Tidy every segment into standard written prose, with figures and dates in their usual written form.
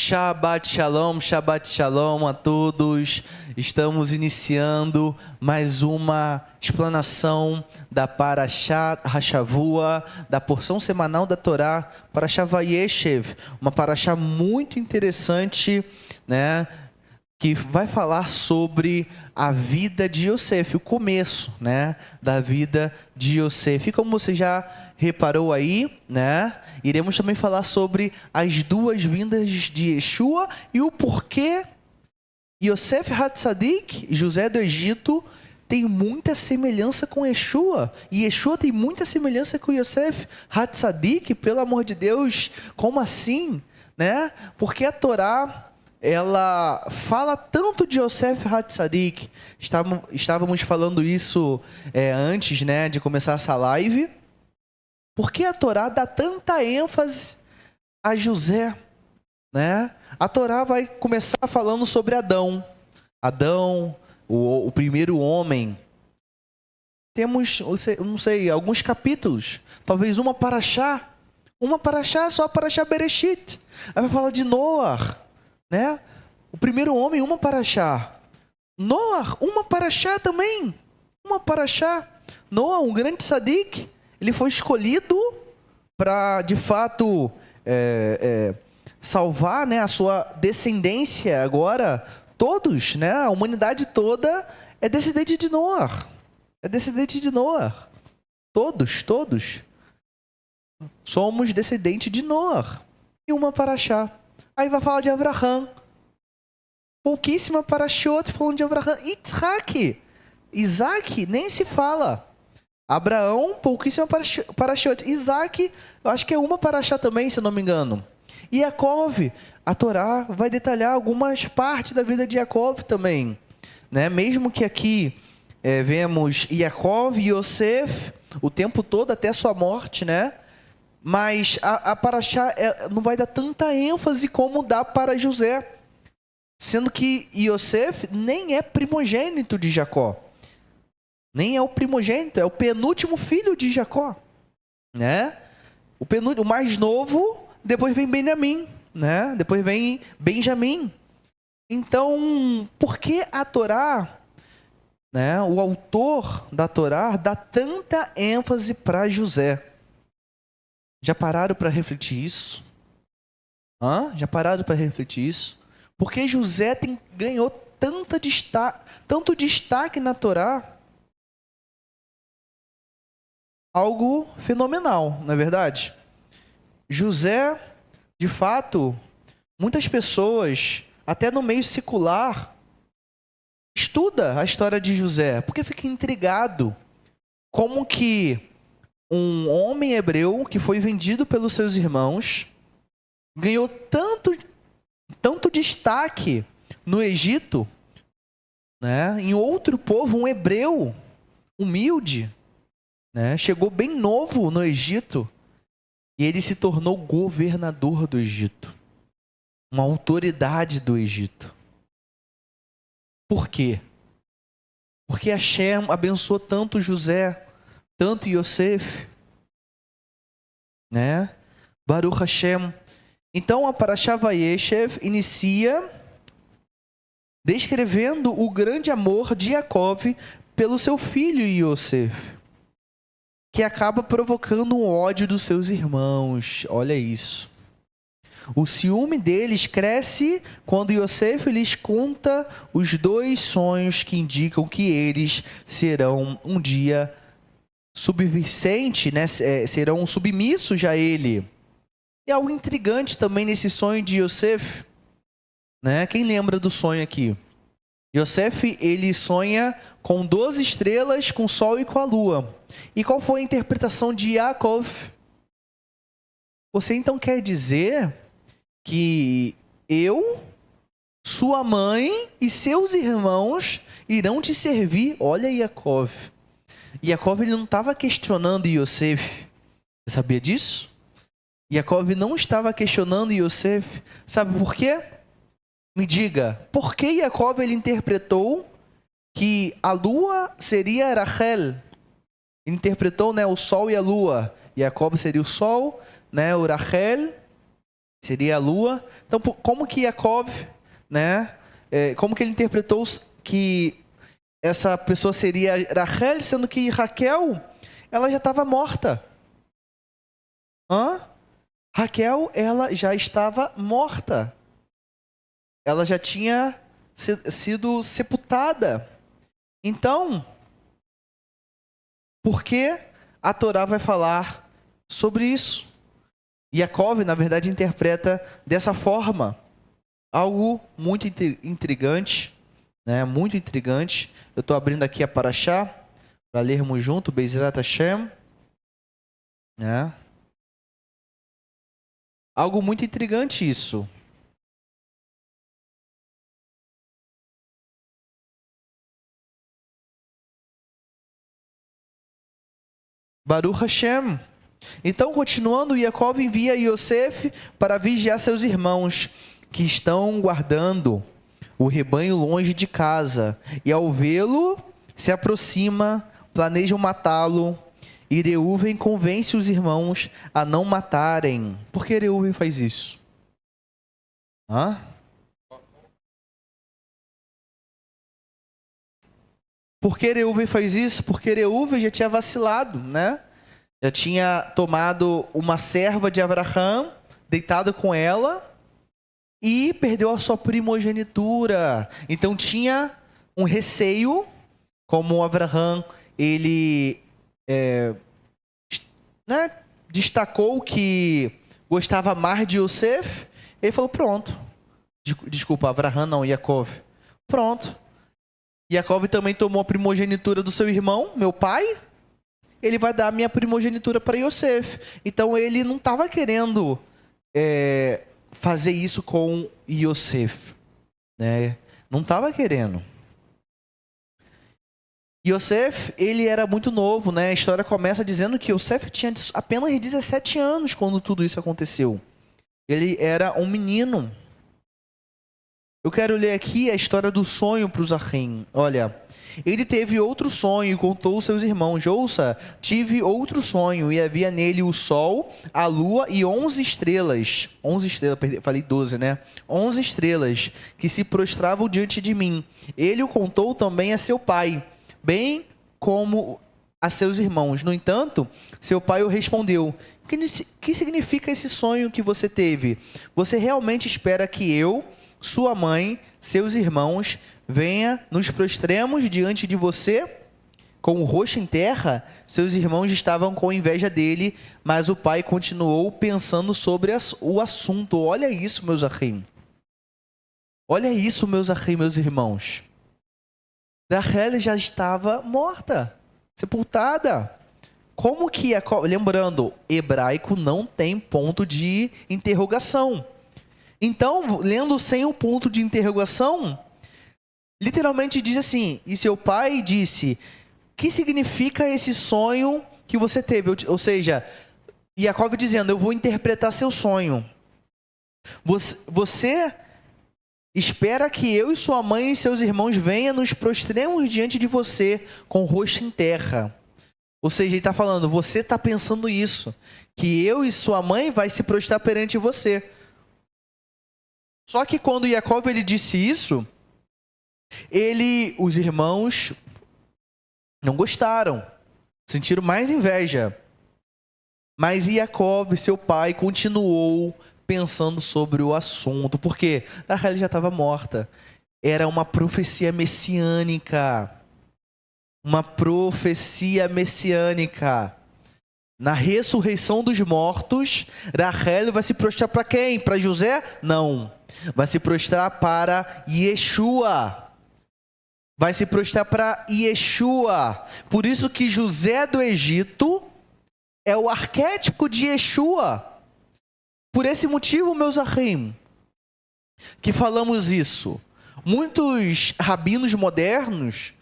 Shabbat Shalom a todos. Estamos iniciando mais uma explanação da Parashat Hashavua, da porção semanal da Torá, Parashat Vayeshev, uma parashá muito interessante, né, que vai falar sobre a vida de Yosef, o começo, né, da vida de Yosef. E como você já reparou aí, né, iremos também falar sobre as duas vindas de Yeshua e o porquê Yosef Hatzadik, José do Egito, tem muita semelhança com Yeshua. E Yeshua tem muita semelhança com Yosef Hatzadik, pelo amor de Deus. Como assim? Né? Porque a Torá, ela fala tanto de Yosef Hatzadik. Estávamos falando isso antes, né, de começar essa live. Por que a Torá dá tanta ênfase a José? Né? A Torá vai começar falando sobre Adão. Adão, o primeiro homem. Temos, não sei, alguns capítulos. Talvez uma parashá, só a parashá Bereshit. Aí vai falar de Noar, né? O primeiro homem, uma parashá. Noar, uma parashá também. Uma parashá. Noar, um grande tzadik, ele foi escolhido para, de fato, salvar, né, a sua descendência agora. Todos, né, a humanidade toda é descendente de Noar. É descendente de Noar. Todos. Somos descendentes de Noar. E uma parashá. Aí vai falar de Abraham. Pouquíssima parashot falando de Abraham. Isaac, nem se fala. Abraão, pouquíssima parashot. Isaac, eu acho que é uma parashá também, se eu não me engano. E Yaakov, a Torá vai detalhar algumas partes da vida de Yaakov também, né? Mesmo que aqui vemos Yaakov e Yosef o tempo todo até sua morte, né? Mas a parashá não vai dar tanta ênfase como dá para José, sendo que Yosef nem é primogênito de Jacó, nem é o primogênito, é o penúltimo filho de Jacó, né? O mais novo. Depois vem Benjamim, né? Depois vem Benjamim. Então, por que a Torá, né, o autor da Torá, dá tanta ênfase para José? Já pararam para refletir isso? Já pararam para refletir isso? Porque José ganhou tanto destaque na Torá. Algo fenomenal, não é verdade? José, de fato, muitas pessoas, até no meio secular, estuda a história de José, porque fica intrigado como que um homem hebreu que foi vendido pelos seus irmãos ganhou tanto destaque no Egito, né, em outro povo, um hebreu humilde, né, chegou bem novo no Egito. E ele se tornou governador do Egito. Uma autoridade do Egito. Por quê? Porque Hashem abençoou tanto José, tanto Yosef, né? Baruch Hashem. Então a Parashá Vayeshev inicia descrevendo o grande amor de Yaakov pelo seu filho Yosef, que acaba provocando um ódio dos seus irmãos. Olha isso. O ciúme deles cresce quando Yosef lhes conta os dois sonhos que indicam que eles serão um dia subservientes, né? Serão submissos a ele. E algo intrigante também nesse sonho de Yosef, né? Quem lembra do sonho aqui? Yosef, ele sonha com 12 estrelas, com o sol e com a lua. E qual foi a interpretação de Yaakov? Você então quer dizer que eu, sua mãe e seus irmãos irão te servir? Olha Yaakov. Yaakov, ele não estava questionando Yosef. Você sabia disso? Yaakov não estava questionando Yosef. Sabe por quê? Me diga, por que Yaakov ele interpretou que a lua seria Rachel? Ele interpretou, né, o sol e a lua. Yaakov seria o sol, né, o Rachel, Seria a lua. Então, como que Yaakov, né? Como que ele interpretou que essa pessoa seria Rachel, sendo que Raquel, ela já estava morta. Raquel, ela já estava morta. Ela já tinha sido sepultada. Então, por que a Torá vai falar sobre isso? Yaakov, na verdade, interpreta dessa forma. Algo muito intrigante, né? Muito intrigante. Eu estou abrindo aqui a Parashá para lermos junto, Bezrat Hashem, né? Algo muito intrigante isso. Baruch Hashem. Então, continuando, Yaakov envia Yosef para vigiar seus irmãos, que estão guardando o rebanho longe de casa. E ao vê-lo, se aproxima, planejam matá-lo. E Reuven convence os irmãos a não matarem. Por que Reuven faz isso? Por que Reuven faz isso? Porque Reuven já tinha vacilado, né? Já tinha tomado uma serva de Abraham, deitado com ela, e perdeu a sua primogenitura. Então tinha um receio, como Abraham, ele destacou que gostava mais de Yosef, ele falou, pronto. Desculpa, Abraham não, Yaakov. Pronto. Yaakov também tomou a primogenitura do seu irmão, meu pai. Ele vai dar a minha primogenitura para Yosef. Então ele não estava querendo fazer isso com Yosef, né? Não estava querendo. Yosef, ele era muito novo, né? A história começa dizendo que Yosef tinha apenas 17 anos quando tudo isso aconteceu. Ele era um menino. Eu quero ler aqui a história do sonho para os Achim. Olha, ele teve outro sonho e contou aos seus irmãos. Ouça, tive outro sonho e havia nele o sol, a lua e 11 estrelas. 11 estrelas, falei 12, né? 11 estrelas que se prostravam diante de mim. Ele o contou também a seu pai, bem como a seus irmãos. No entanto, seu pai o respondeu: que significa esse sonho que você teve? Você realmente espera que eu, sua mãe, seus irmãos, venha, nos prostremos diante de você? Com o rosto em terra, seus irmãos estavam com inveja dele, mas o pai continuou pensando sobre o assunto. Olha isso, meus achim. Olha isso, meus achim, meus irmãos. Rachel já estava morta, sepultada. Como que é? Lembrando, hebraico não tem ponto de interrogação. Então, lendo sem o ponto de interrogação, literalmente diz assim: e seu pai disse, que significa esse sonho que você teve? Ou seja, Yaakov dizendo, eu vou interpretar seu sonho. Você espera que eu e sua mãe e seus irmãos venham, nos prostremos diante de você com o rosto em terra. Ou seja, ele está falando, você está pensando isso, que eu e sua mãe vai se prostrar perante você. Só que quando Yaakov ele disse isso, os irmãos não gostaram, sentiram mais inveja. Mas Yaakov, seu pai, continuou pensando sobre o assunto, porque Rachel já estava morta. Era uma profecia messiânica. Uma profecia messiânica. Na ressurreição dos mortos, Rachel vai se prostrar para quem? Para José? Não. Vai se prostrar para Yeshua. Vai se prostrar para Yeshua. Por isso que José do Egito é o arquétipo de Yeshua. Por esse motivo, meus achim, que falamos isso. Muitos rabinos modernos,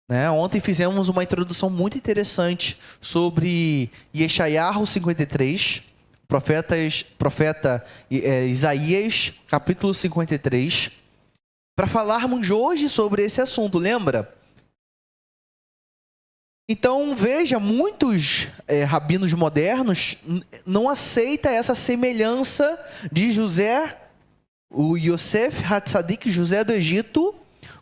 né, ontem fizemos uma introdução muito interessante sobre Yeshayahu 53, profeta Isaías, capítulo 53, para falarmos hoje sobre esse assunto, lembra? Então, veja, muitos rabinos modernos não aceitam essa semelhança de José, o Yosef Hatzadik, José do Egito,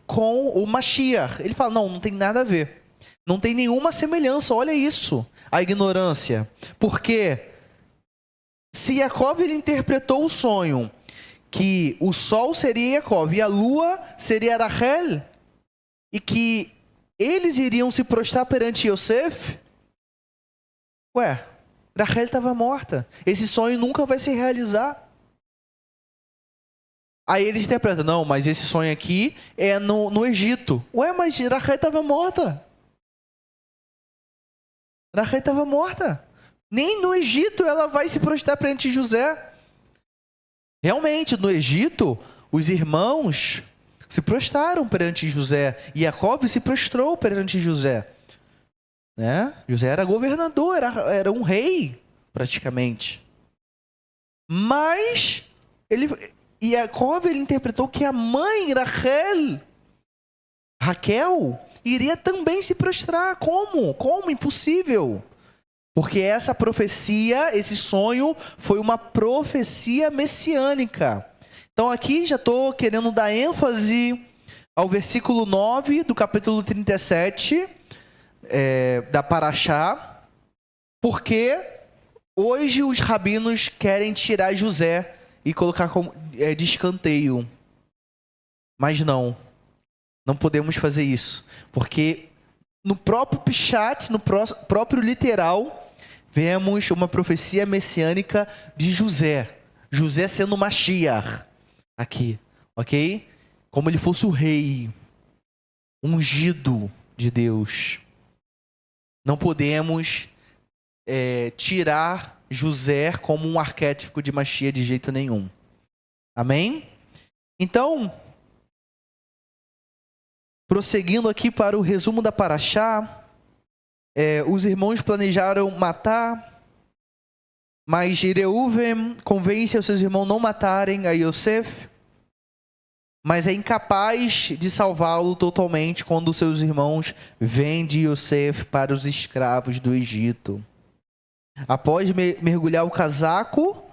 com o Mashiach. Ele fala, não tem nada a ver. Não tem nenhuma semelhança, olha isso, a ignorância. Porque se Jacob ele interpretou o sonho que o sol seria Jacob e a lua seria Rachel, e que eles iriam se prostrar perante Yosef, Rachel estava morta. Esse sonho nunca vai se realizar. Aí eles interpretam, não, mas esse sonho aqui é no Egito. Mas Rachel estava morta. Rachel estava morta. Nem no Egito ela vai se prostrar perante José. Realmente, no Egito, os irmãos se prostraram perante José. E Jacob se prostrou perante José. Né? José era governador, era um rei, praticamente. Mas, Jacob ele interpretou que a mãe, Raquel, iria também se prostrar. Como? Impossível. Porque essa profecia, esse sonho, foi uma profecia messiânica. Então aqui já estou querendo dar ênfase ao versículo 9 do capítulo 37 da Parashá, porque hoje os rabinos querem tirar José e colocar de escanteio. Mas não podemos fazer isso, porque no próprio Pishat, no próprio literal, vemos uma profecia messiânica de José sendo Mashiach aqui, ok? Como ele fosse o rei, ungido de Deus. Não podemos tirar José como um arquétipo de Mashiach de jeito nenhum. Amém? Então, prosseguindo aqui para o resumo da Parashá, os irmãos planejaram matar, mas Reuven convence os seus irmãos não matarem a Yosef, mas é incapaz de salvá-lo totalmente quando seus irmãos vendem Yosef para os escravos do Egito. Após mergulhar o casaco,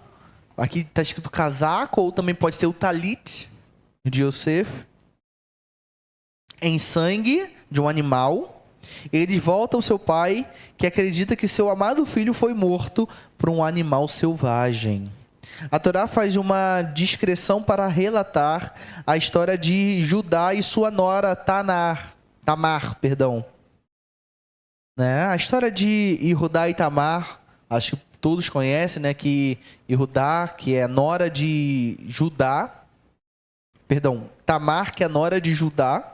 aqui está escrito casaco, ou também pode ser o talit de Yosef, em sangue de um animal, eles voltam ao seu pai, que acredita que seu amado filho foi morto por um animal selvagem. A Torá faz uma discreção para relatar a história de Judá e sua nora Tamar. Né? A história de Judá e Tamar, acho que todos conhecem, né? Que Judá, que é nora de Judá, Tamar, que é nora de Judá,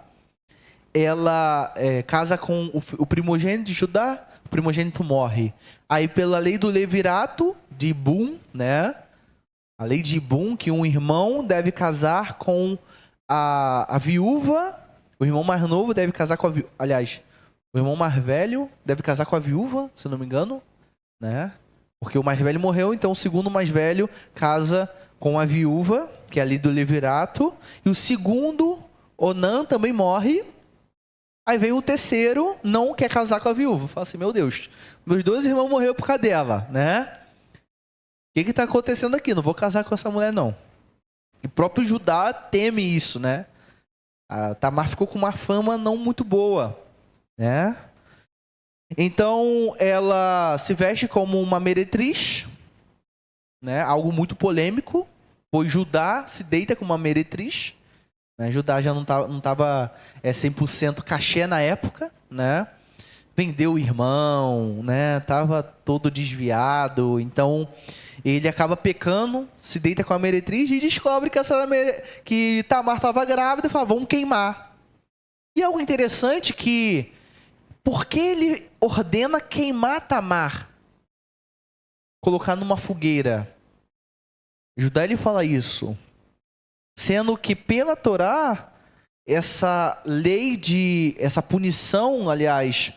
ela casa com o primogênito de Judá, o primogênito morre. Aí, pela lei do levirato, de Ibum, né? A lei de Ibum, que um irmão deve casar com a viúva, o irmão mais novo deve casar com a viúva. Aliás, o irmão mais velho deve casar com a viúva, se eu não me engano, né? Porque o mais velho morreu, então o segundo mais velho casa com a viúva, que é a lei do levirato, e o segundo, Onã, também morre. Aí vem o terceiro, não quer casar com a viúva. Fala assim, meu Deus, meus dois irmãos morreram por causa dela, né? O que está acontecendo aqui? Não vou casar com essa mulher, não. E o próprio Judá teme isso, né? A Tamar ficou com uma fama não muito boa, né? Então, ela se veste como uma meretriz, né? Algo muito polêmico, pois Judá se deita com uma meretriz. Né? Judá já não estava 100% cachê na época, né? Vendeu o irmão, né? Tava todo desviado, então ele acaba pecando, se deita com a meretriz e descobre que Tamar estava grávida e fala, vamos queimar. E algo interessante que, por que ele ordena queimar Tamar? Colocar numa fogueira. Judá ele fala isso. Sendo que pela Torá, essa punição, aliás,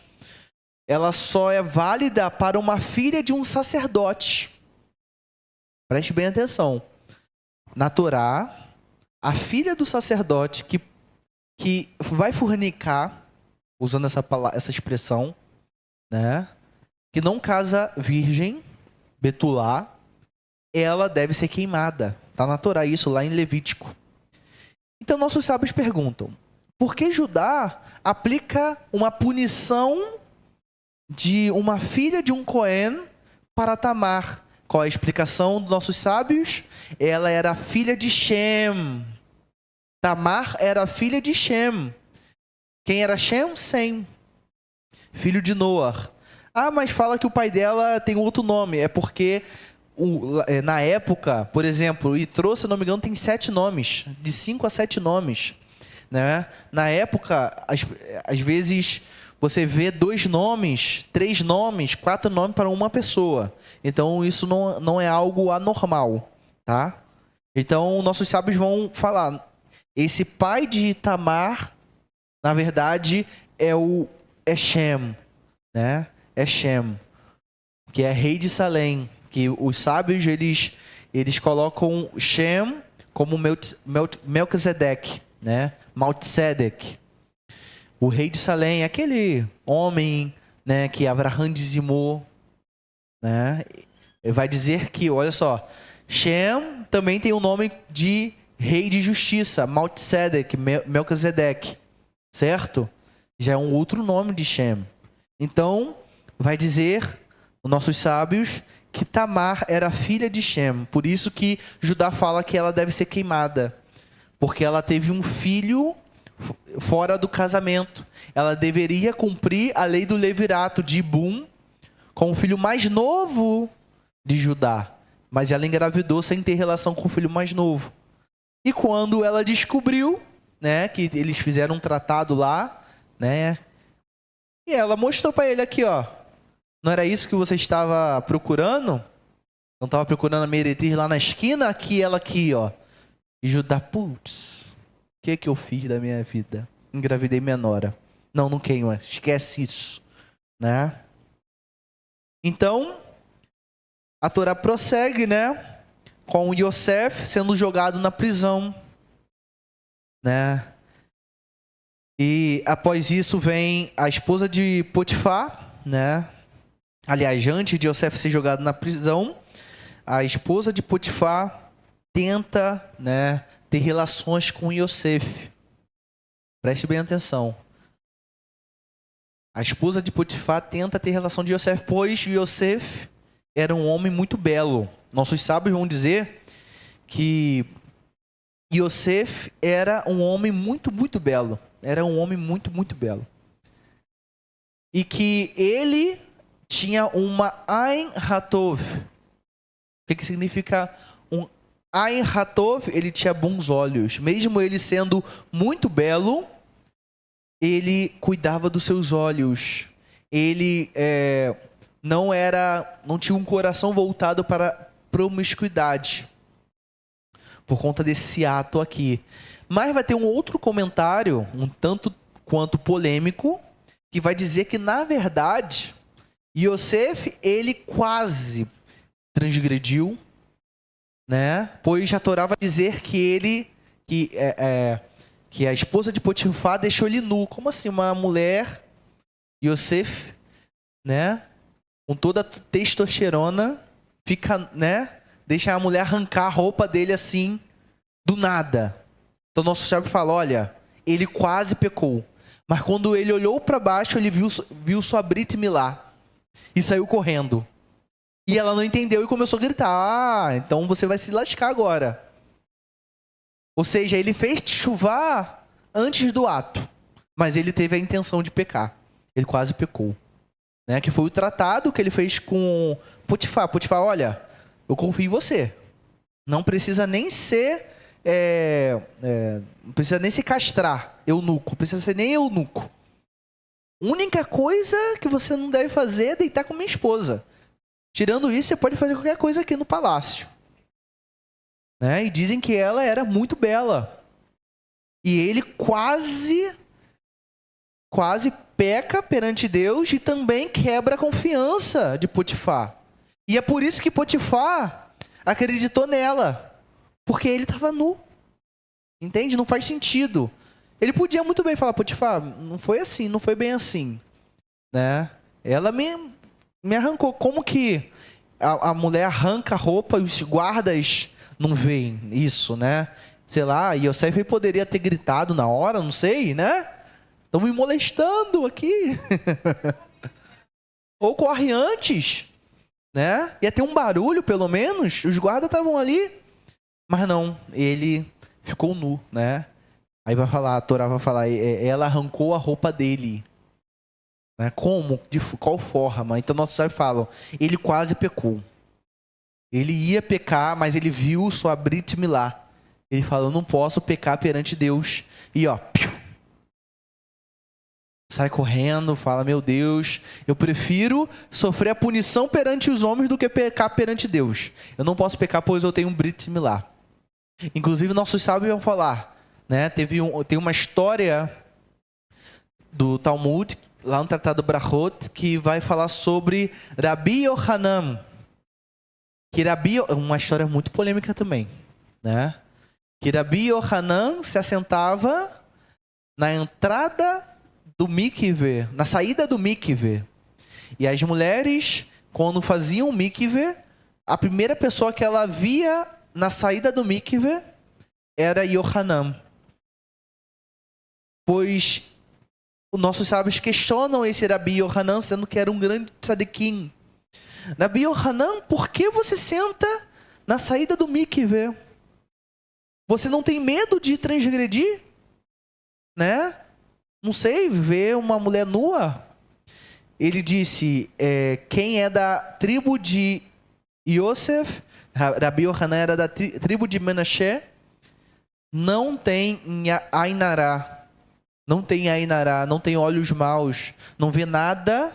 ela só é válida para uma filha de um sacerdote. Preste bem atenção. Na Torá, a filha do sacerdote que vai fornicar, usando essa expressão, né? Que não casa virgem, Betulá, ela deve ser queimada. Está na Torá isso, lá em Levítico. Então nossos sábios perguntam, por que Judá aplica uma punição de uma filha de um Cohen para Tamar? Qual é a explicação dos nossos sábios? Ela era filha de Shem. Tamar era filha de Shem. Quem era Shem? Sem. Filho de Noar. Ah, mas fala que o pai dela tem outro nome. É porque, na época, por exemplo, Itrô, se não me engano, tem 7 nomes. De 5 a 7 nomes. Né? Na época, às vezes, você vê 2 nomes, 3 nomes, 4 nomes para uma pessoa. Então, isso não é algo anormal. Tá? Então, nossos sábios vão falar. Esse pai de Tamar, na verdade, é Shem, né? É Shem, que é rei de Salém. Que os sábios, eles colocam Shem como Melquisedeque, né? Maltsedec. O rei de Salém, aquele homem, né, que Abraham dizimou, né? Ele vai dizer que, olha só, Shem também tem o nome de rei de justiça, Maltsedec, Melquisedeque, certo? Já é um outro nome de Shem. Então, vai dizer, os nossos sábios, que Tamar era filha de Shem. Por isso que Judá fala que ela deve ser queimada. Porque ela teve um filho fora do casamento. Ela deveria cumprir a lei do levirato de Ibum com o filho mais novo de Judá. Mas ela engravidou sem ter relação com o filho mais novo. E quando ela descobriu, né, que eles fizeram um tratado lá, né, e ela mostrou para ele aqui, ó, não era isso que você estava procurando? Não estava procurando a meretriz lá na esquina? Aqui, ela aqui, ó. E Judá, putz, o que eu fiz da minha vida? Engravidei minha nora. Não queima, esquece isso, né? Então, a Torá prossegue, né, com Yosef sendo jogado na prisão, né? E após isso vem a esposa de Potifar, né? Aliás, antes de Yosef ser jogado na prisão, a esposa de Potifar tenta, né, ter relações com Yosef. Preste bem atenção. A esposa de Potifar tenta ter relação de Yosef, pois Yosef era um homem muito belo. Nossos sábios vão dizer que Yosef era um homem muito, muito belo. Era um homem muito, muito belo. E que ele tinha uma Ain Hatov. O que significa um Ain Hatov? Ele tinha bons olhos. Mesmo ele sendo muito belo, ele cuidava dos seus olhos. Ele não tinha um coração voltado para promiscuidade. Por conta desse ato aqui. Mas vai ter um outro comentário, um tanto quanto polêmico, que vai dizer que, na verdade, Yosef, ele quase transgrediu, né? Pois a Torá vai dizer que que a esposa de Potifar deixou ele nu. Como assim? Uma mulher, Yosef, né? Com toda a testosterona, fica, né? Deixa a mulher arrancar a roupa dele assim, do nada. Então, nosso sábio fala, olha, ele quase pecou. Mas quando ele olhou para baixo, ele viu sua Brit Milá. E saiu correndo. E ela não entendeu e começou a gritar, ah, então você vai se lascar agora. Ou seja, ele fez chuvar antes do ato. Mas ele teve a intenção de pecar. Ele quase pecou. Né? Que foi o tratado que ele fez com Potifar. Potifar, olha, eu confio em você. Não precisa nem ser... não precisa nem se castrar, eunuco. Não precisa ser nem eunuco. Única coisa que você não deve fazer é deitar com minha esposa. Tirando isso, você pode fazer qualquer coisa aqui no palácio. Né? E dizem que ela era muito bela. E ele quase peca perante Deus e também quebra a confiança de Potifar. E é por isso que Potifar acreditou nela. Porque ele estava nu. Entende? Não faz sentido. Ele podia muito bem falar, Potifar, não foi assim, não foi bem assim. Né? Ela me arrancou. Como que a mulher arranca a roupa e os guardas não veem isso, né? Sei lá, Yosef poderia ter gritado na hora, não sei, né? Estão me molestando aqui. Ou corre antes, né? Ia ter um barulho, pelo menos. Os guardas estavam ali. Mas não, ele ficou nu, né? Aí vai falar, a Torá vai falar, ela arrancou a roupa dele. Né? Como? De qual forma? Então nossos sábios falam, ele quase pecou. Ele ia pecar, mas ele viu sua Brit Milá. Ele falou, não posso pecar perante Deus. E ó, sai correndo, fala, meu Deus, eu prefiro sofrer a punição perante os homens do que pecar perante Deus. Eu não posso pecar, pois eu tenho um Brit Milá. Inclusive, nossos sábios vão falar, né? Tem uma história do Talmud, lá no Tratado Brachot, que vai falar sobre Rabi Yohanan. Uma história muito polêmica também, né? Que Rabi Yohanan se assentava na entrada do mikve, na saída do mikve. E as mulheres, quando faziam mikve, a primeira pessoa que ela via na saída do mikve era Yohanan. Pois os nossos sábios questionam esse Rabi Yohanan, sendo que era um grande tzadikim. Rabi Yohanan, por que você senta na saída do mikve? Você não tem medo de transgredir? Né? Não sei, ver uma mulher nua. Ele disse, quem é da tribo de Yosef, Rabi Yohanan era da tribo de Menashe, não tem Ainará, não tem olhos maus, não vê nada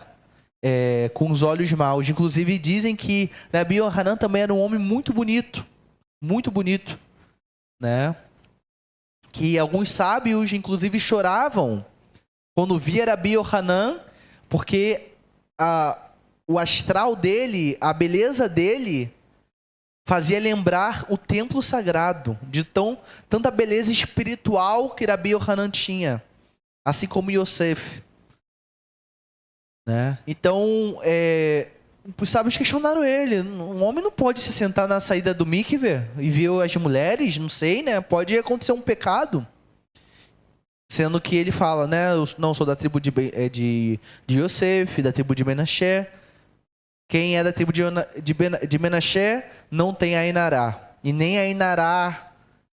com os olhos maus. Inclusive dizem que Rabi Yohanan também era um homem muito bonito, né? Que alguns sábios, inclusive, choravam quando via Rabi Yohanan, porque o astral dele, a beleza dele, fazia lembrar o templo sagrado, de tanta beleza espiritual que Rabi Yohanan tinha, assim como Yosef. Né? Então, os sábios questionaram ele. Um homem não pode se sentar na saída do mikve e ver as mulheres, não sei, né? Pode acontecer um pecado. Sendo que ele fala, né? Eu não sou da tribo de Yosef, da tribo de Menashe. Quem é da tribo de Menashe não tem Ainará. E nem Ainará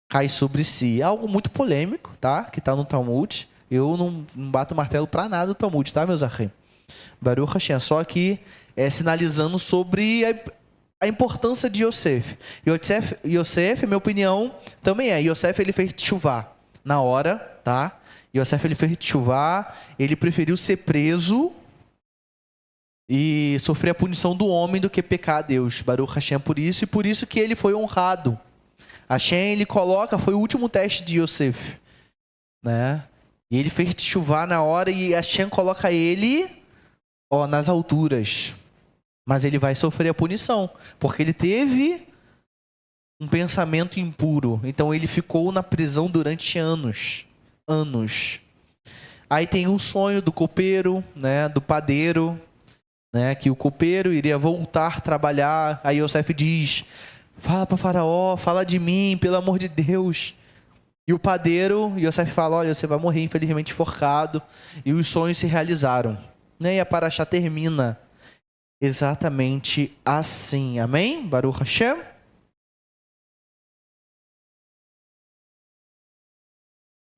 cai sobre si. É algo muito polêmico, tá? Que está no Talmud. Eu não bato martelo para nada do Talmud, tá, meus arrem? Baruch Hashem. Só que sinalizando sobre a importância de Yosef. Yosef, minha opinião, também é. Yosef, ele fez tchuvá na hora, tá? Yosef, ele fez tchuvá, ele preferiu ser preso e sofrer a punição do homem do que pecar a Deus. Baruch Hashem por isso, e por isso que ele foi honrado. Hashem, ele foi o último teste de Yosef, né? E ele fez tchuvá na hora e Hashem coloca ele nas alturas. Mas ele vai sofrer a punição, porque ele teve um pensamento impuro. Então ele ficou na prisão durante anos. Aí tem um sonho do copeiro, né, do padeiro, né, que o copeiro iria voltar a trabalhar. Aí Yosef diz, fala para Faraó, fala de mim, pelo amor de Deus. E o padeiro, Yosef fala, olha, você vai morrer infelizmente enforcado. E os sonhos se realizaram. Né, e a Parashá termina exatamente assim. Amém? Baruch Hashem.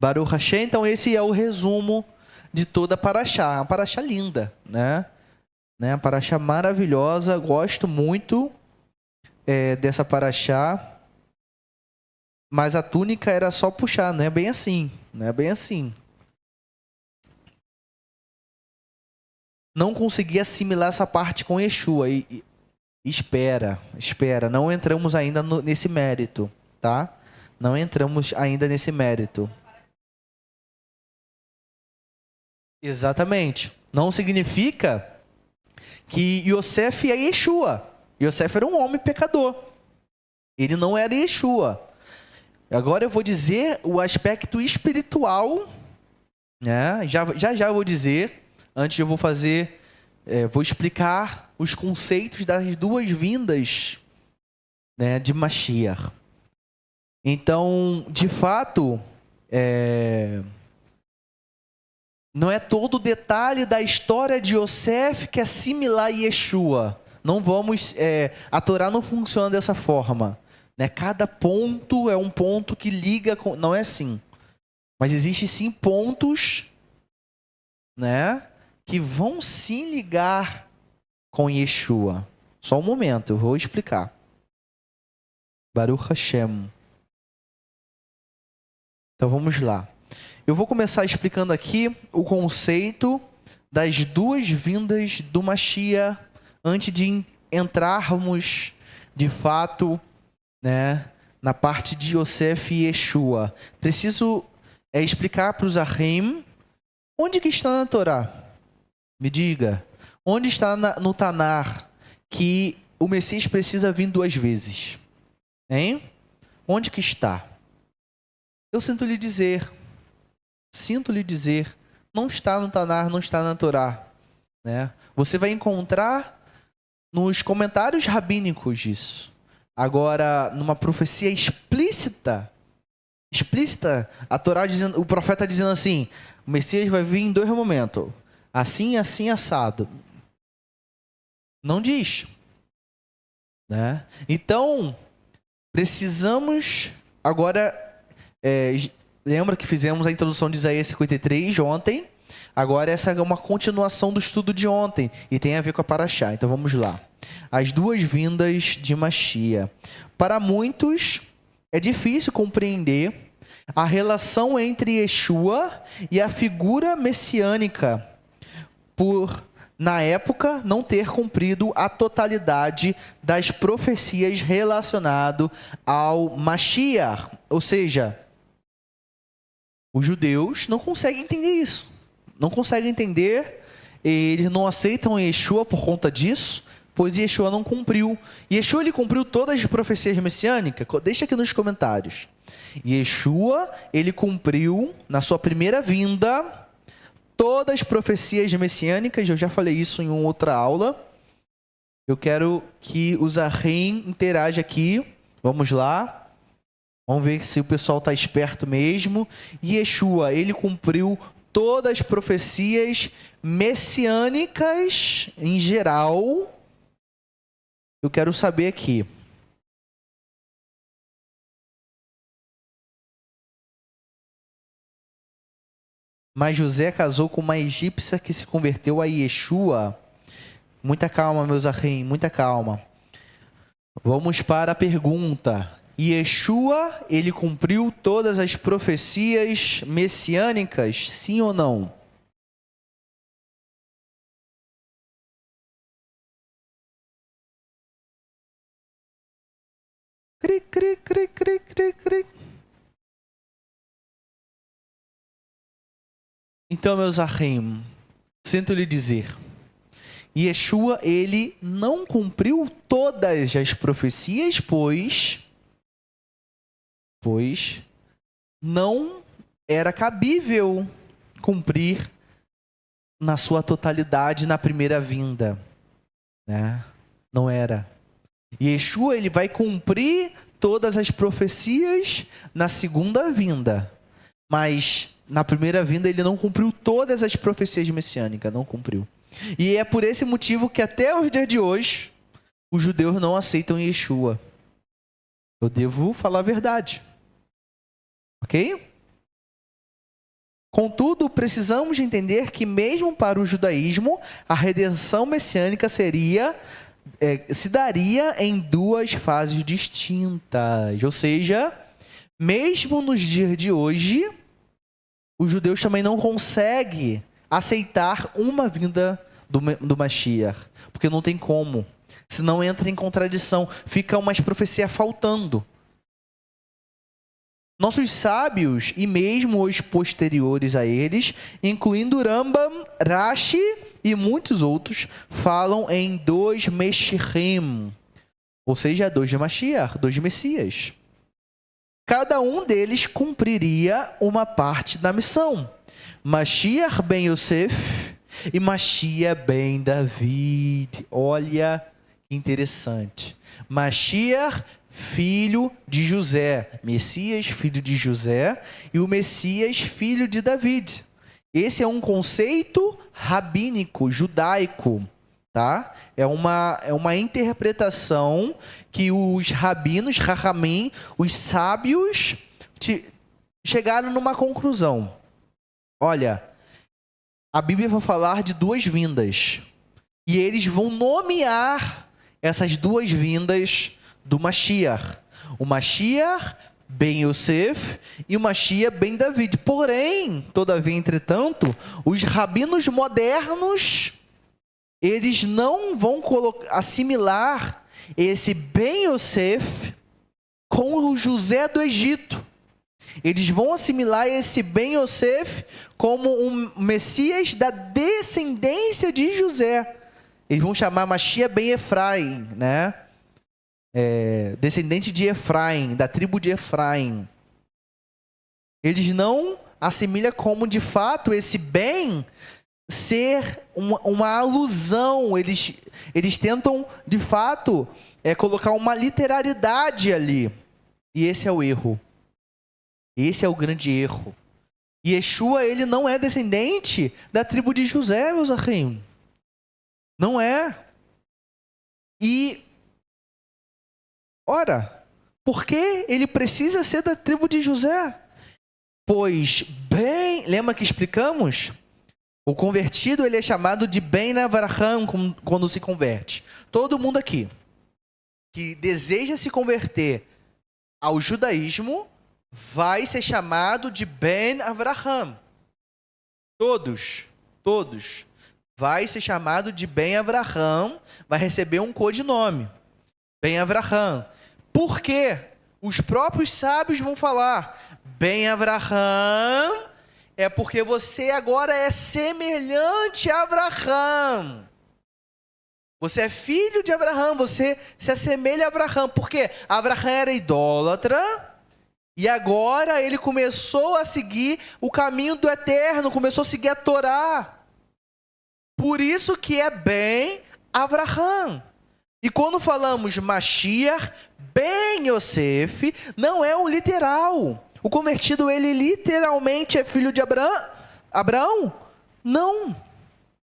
Baruch Hashem, então esse é o resumo de toda a Parashá. Uma Parashá linda, né? Uma Parashá maravilhosa, gosto muito dessa Parashá. Mas a túnica era só puxar, não é bem assim. Não é bem assim. Não consegui assimilar essa parte com Yeshua. Espera. Não entramos ainda nesse mérito, tá? Não entramos ainda nesse mérito. Exatamente. Não significa que Yosef é Yeshua. Yosef era um homem pecador. Ele não era Yeshua. Agora eu vou dizer o aspecto espiritual, né? Já eu vou dizer. Antes eu vou fazer vou explicar os conceitos das duas vindas, né, de Mashiach. Então, de fato, não é todo o detalhe da história de Yosef que é similar a Yeshua. Não vamos, a Torá não funciona dessa forma, né? Cada ponto é um ponto que liga com, não é assim. Mas existem sim pontos, né, que vão sim ligar com Yeshua. Só um momento, eu vou explicar. Baruch Hashem. Então vamos lá. Eu vou começar explicando aqui o conceito das duas vindas do Mashiach antes de entrarmos de fato, né, na parte de Yosef e Yeshua. Preciso explicar para os Ahim onde que está na Torá. Me diga, onde está no Tanar que o Messias precisa vir duas vezes? Hein? Onde que está? Eu sinto lhe dizer, não está no Tanar, não está na Torá, né? Você vai encontrar nos comentários rabínicos disso. Agora, numa profecia explícita, a Torá dizendo, o profeta dizendo assim, o Messias vai vir em dois momentos, assim, assim, assado. Não diz, né? Então, precisamos agora... lembra que fizemos a introdução de Isaías 53 ontem? Agora essa é uma continuação do estudo de ontem e tem a ver com a Parashá. Então vamos lá. As duas vindas de Mashiach. Para muitos é difícil compreender a relação entre Yeshua e a figura messiânica por, na época, não ter cumprido a totalidade das profecias relacionadas ao Mashiach. Ou seja, os judeus não conseguem entender isso. Não conseguem entender, eles não aceitam Yeshua por conta disso, pois Yeshua não cumpriu. Yeshua ele cumpriu todas as profecias messiânicas? Deixa aqui nos comentários. Yeshua, ele cumpriu, na sua primeira vinda, todas as profecias messiânicas. Eu já falei isso em uma outra aula. Eu quero que o Zahim interaja aqui. Vamos lá. Vamos ver se o pessoal está esperto mesmo. Yeshua, ele cumpriu todas as profecias messiânicas em geral. Eu quero saber aqui. Mas José casou com uma egípcia que se converteu a Yeshua. Muita calma, meus Ahim, muita calma. Vamos para a pergunta. Yeshua, ele cumpriu todas as profecias messiânicas, sim ou não? Cri, cri, cri, cri, cri, cri. Então, meus Ahim, sinto lhe dizer, Yeshua, ele não cumpriu todas as profecias, pois não era cabível cumprir na sua totalidade na primeira vinda, né? Não era. Yeshua, ele vai cumprir todas as profecias na segunda vinda, mas na primeira vinda ele não cumpriu todas as profecias messiânicas, não cumpriu. E é por esse motivo que até os dias de hoje os judeus não aceitam Yeshua. Eu devo falar a verdade. Ok? Contudo, precisamos entender que mesmo para o judaísmo, a redenção messiânica se daria em duas fases distintas. Ou seja, mesmo nos dias de hoje, os judeus também não conseguem aceitar uma vinda do Mashiach, porque não tem como. Senão entra em contradição, fica umas profecias faltando. Nossos sábios, e mesmo os posteriores a eles, incluindo Rambam, Rashi e muitos outros, falam em dois Meshichim, ou seja, dois de Mashiach, dois Messias. Cada um deles cumpriria uma parte da missão. Mashiach ben Yosef e Mashiach ben David. Olha que interessante. Mashiach, filho de José. Messias, filho de José. E o Messias, filho de David. Esse é um conceito rabínico, judaico. Tá? É uma interpretação que os rabinos, Rahamim, os sábios, chegaram numa conclusão. Olha, a Bíblia vai falar de duas vindas. E eles vão nomear essas duas vindas do Mashiach. O Mashiach ben Yosef e o Mashiach ben David. Porém, todavia, entretanto, os rabinos modernos, eles não vão assimilar esse ben Yosef com o José do Egito. Eles vão assimilar esse ben Yosef como um Messias da descendência de José. Eles vão chamar Mashiach ben Efraim, né? Descendente de Efraim, da tribo de Efraim. Eles não assimilam como, de fato, esse ben ser uma alusão. Eles tentam, de fato, colocar uma literalidade ali. E esse é o erro. Esse é o grande erro. Yeshua, ele não é descendente da tribo de José, meus amigos. Não é. E, ora, por que ele precisa ser da tribo de José? Pois, lembra que explicamos? O convertido, ele é chamado de Ben Avraham quando se converte. Todo mundo aqui que deseja se converter ao judaísmo vai ser chamado de Ben Avraham. Todos. Vai ser chamado de Ben Avraham, vai receber um codinome. Ben Avraham. Por quê? Os próprios sábios vão falar, Ben Avraham é porque você agora é semelhante a Avraham. Você é filho de Avraham, você se assemelha a Avraham. Por quê? Avraham era idólatra e agora ele começou a seguir o caminho do eterno, começou a seguir a Torá. Por isso que é Ben Avraham. E quando falamos Mashiach ben Yosef, não é o literal. O convertido, ele literalmente é filho de Abraão? Não.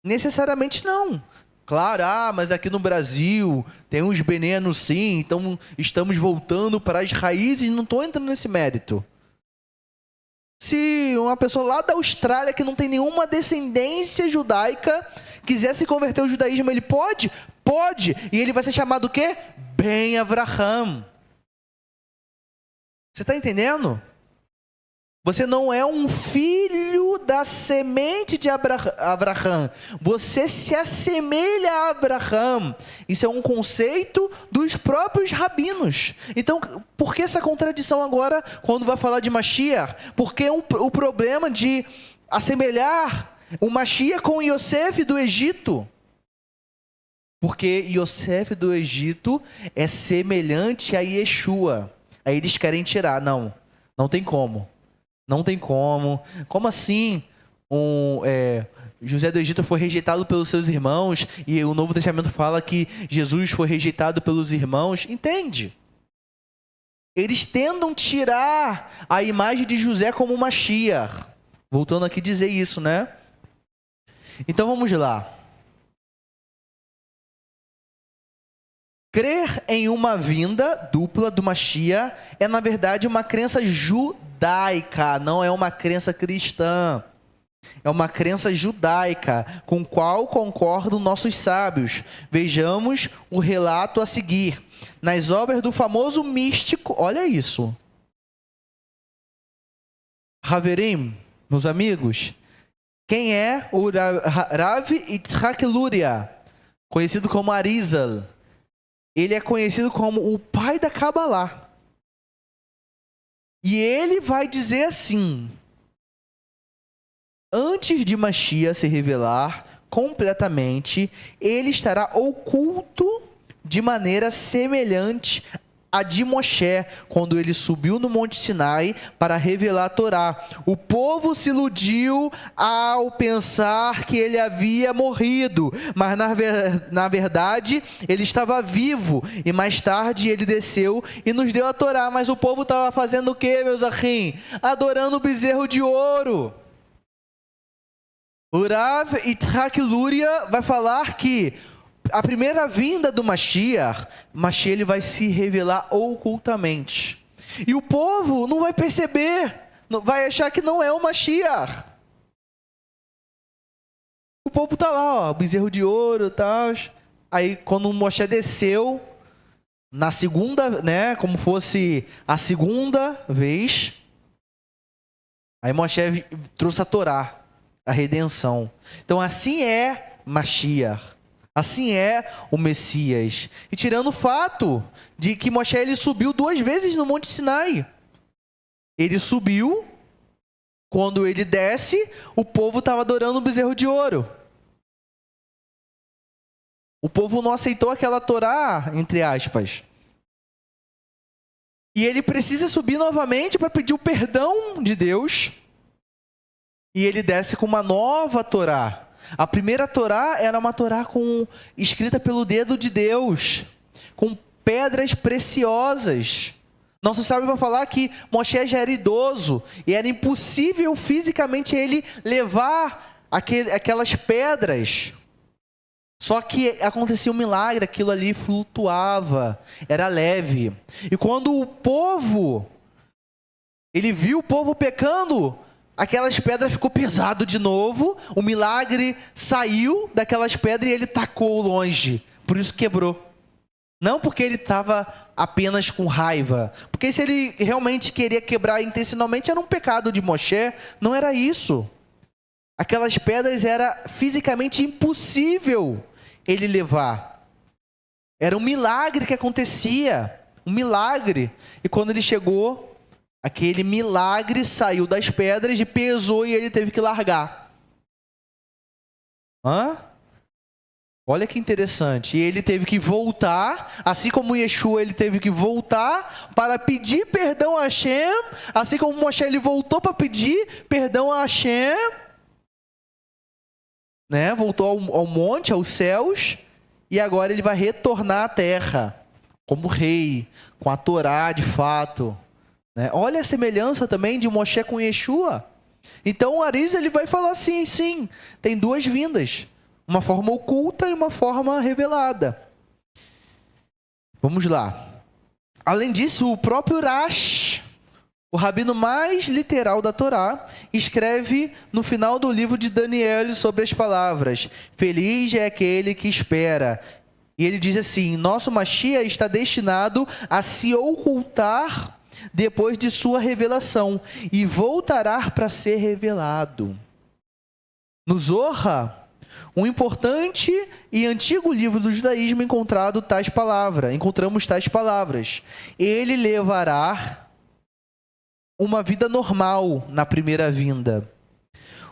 Necessariamente não. Claro, mas aqui no Brasil tem uns benenos sim, então estamos voltando para as raízes, não estou entrando nesse mérito. Se uma pessoa lá da Austrália que não tem nenhuma descendência judaica quiser se converter ao judaísmo, ele pode? Pode. E ele vai ser chamado o quê? Ben Avraham. Você está entendendo? Você não é um filho da semente de Abraham. Você se assemelha a Abraham. Isso é um conceito dos próprios rabinos. Então, por que essa contradição agora quando vai falar de Mashiach? Por que o problema de assemelhar o Mashiach com Yosef do Egito? Porque Yosef do Egito é semelhante a Yeshua. Aí eles querem tirar. Não tem como. Não tem como. Como assim? José do Egito foi rejeitado pelos seus irmãos e o Novo Testamento fala que Jesus foi rejeitado pelos irmãos. Entende? Eles tentam tirar a imagem de José como Mashiach. Voltando aqui a dizer isso, né? Então vamos lá. Crer em uma vinda dupla do Mashiach é, na verdade, uma crença judaica, não é uma crença cristã. É uma crença judaica, com qual concordam nossos sábios. Vejamos o relato a seguir. Nas obras do famoso místico, olha isso. Haverim, meus amigos, quem é o Rav Yitzhak Luria, conhecido como Arizal? Ele é conhecido como o pai da Kabbalah. E ele vai dizer assim: antes de Mashiach se revelar completamente, ele estará oculto de maneira semelhante a de Moshe, quando ele subiu no Monte Sinai para revelar a Torá. O povo se iludiu ao pensar que ele havia morrido, mas na verdade ele estava vivo, e mais tarde ele desceu e nos deu a Torá. Mas o povo estava fazendo o que, meus achim? Adorando o bezerro de ouro. O Rav Yitzhak Luria vai falar que a primeira vinda do Mashiach, ele vai se revelar ocultamente. E o povo não vai perceber, vai achar que não é o Mashiach. O povo está lá, ó, bezerro de ouro e tal. Aí quando o Moshe desceu, na segunda, né, como fosse a segunda vez, aí Moshe trouxe a Torá, a redenção. Então assim é Mashiach. Assim é o Messias. E tirando o fato de que Moshe ele subiu 2 vezes no Monte Sinai. Ele subiu, quando ele desce, o povo estava adorando o bezerro de ouro. O povo não aceitou aquela Torá, entre aspas. E ele precisa subir novamente para pedir o perdão de Deus. E ele desce com uma nova Torá. A primeira Torá era uma Torá escrita pelo dedo de Deus, com pedras preciosas. Nosso sábio vai falar que Moshe já era idoso e era impossível fisicamente ele levar aquelas pedras. Só que acontecia um milagre, aquilo ali flutuava, era leve. E quando o povo, ele viu o povo pecando, aquelas pedras ficou pesado de novo, o milagre saiu daquelas pedras e ele tacou longe. Por isso quebrou. Não porque ele estava apenas com raiva. Porque se ele realmente queria quebrar intencionalmente, era um pecado de Moshe. Não era isso. Aquelas pedras era fisicamente impossível ele levar. Era um milagre que acontecia. Um milagre. E quando ele chegou, aquele milagre saiu das pedras e pesou e ele teve que largar. Olha que interessante. E ele teve que voltar, assim como Yeshua ele teve que voltar para pedir perdão a Hashem, assim como Moshe ele voltou para pedir perdão a Hashem, né? Voltou ao monte, aos céus, e agora ele vai retornar à terra como rei, com a Torá de fato. Olha a semelhança também de Moshe com Yeshua. Então o Arizal ele vai falar assim, sim, tem 2 vindas. Uma forma oculta e uma forma revelada. Vamos lá. Além disso, o próprio Rash, o rabino mais literal da Torá, escreve no final do livro de Daniel sobre as palavras: feliz é aquele que espera. E ele diz assim: nosso Mashiach está destinado a se ocultar depois de sua revelação, e voltará para ser revelado. No Zohar, um importante e antigo livro do judaísmo, encontramos tais palavras. Ele levará uma vida normal na primeira vinda.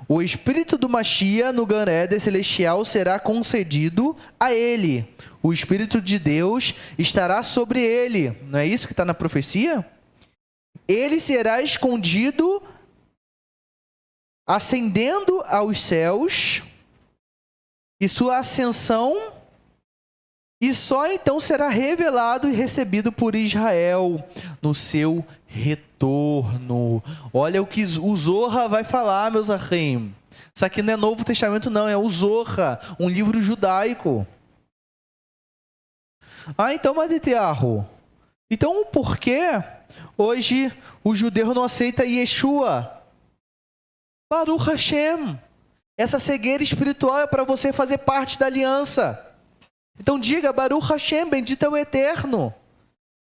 O espírito do Mashiach no Gan Eden celestial será concedido a ele. O espírito de Deus estará sobre ele. Não é isso que está na profecia? Ele será escondido, ascendendo aos céus, e sua ascensão, e só então será revelado e recebido por Israel no seu retorno. Olha o que o Zohar vai falar, meus achim. Isso aqui não é Novo Testamento, não, é o Zohar, um livro judaico. Então, Maditearro, então por que hoje o judeu não aceita Yeshua? Baruch Hashem. Essa cegueira espiritual é para você fazer parte da aliança. Então diga, Baruch Hashem, bendito é o Eterno.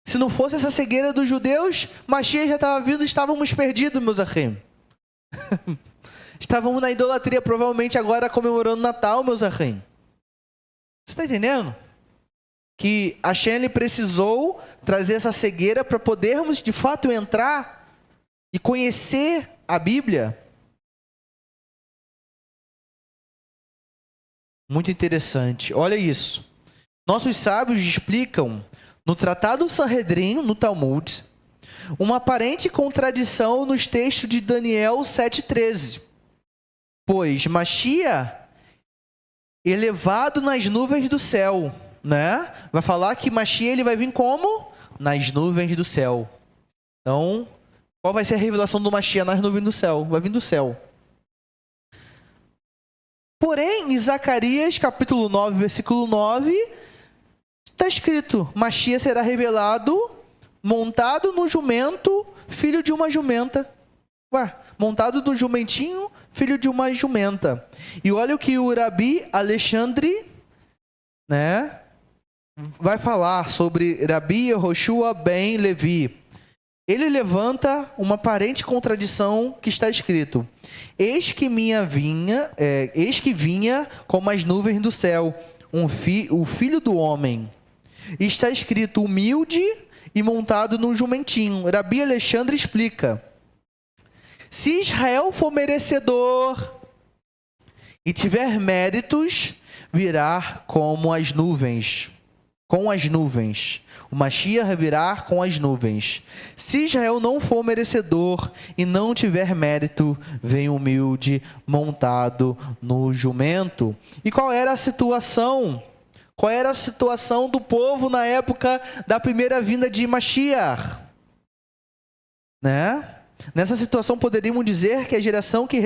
Se não fosse essa cegueira dos judeus, Mashiach já estava vindo e estávamos perdidos, meus achim. Estávamos na idolatria, provavelmente agora comemorando Natal, meus achim. Você está entendendo? Que Hashem ele precisou trazer essa cegueira para podermos de fato entrar e conhecer a Bíblia. Muito interessante. Olha isso. Nossos sábios explicam no Tratado Sanhedrin, no Talmud, uma aparente contradição nos textos de Daniel 7,13. Pois Mashiach, elevado nas nuvens do céu, né? Vai falar que Mashiach ele vai vir como? Nas nuvens do céu. Então, qual vai ser a revelação do Mashiach nas nuvens do céu? Vai vir do céu. Porém, em Zacarias, capítulo 9, versículo 9, está escrito: Mashiach será revelado montado no jumento, filho de uma jumenta. Ué, montado no jumentinho, filho de uma jumenta. E olha o que o Rabi Alexandre, né, vai falar sobre Rabi Yehoshua ben Levi. Ele levanta uma aparente contradição que está escrito: eis que vinha como as nuvens do céu, o filho do homem. E está escrito humilde e montado num jumentinho. Rabi Alexandre explica: se Israel for merecedor e tiver méritos, virá como as nuvens. Com as nuvens. O Mashiach virá com as nuvens. Se Israel não for merecedor e não tiver mérito, vem humilde, montado no jumento. E qual era a situação? Qual era a situação do povo na época da primeira vinda de Mashiach? Né? Nessa situação, poderíamos dizer que a geração que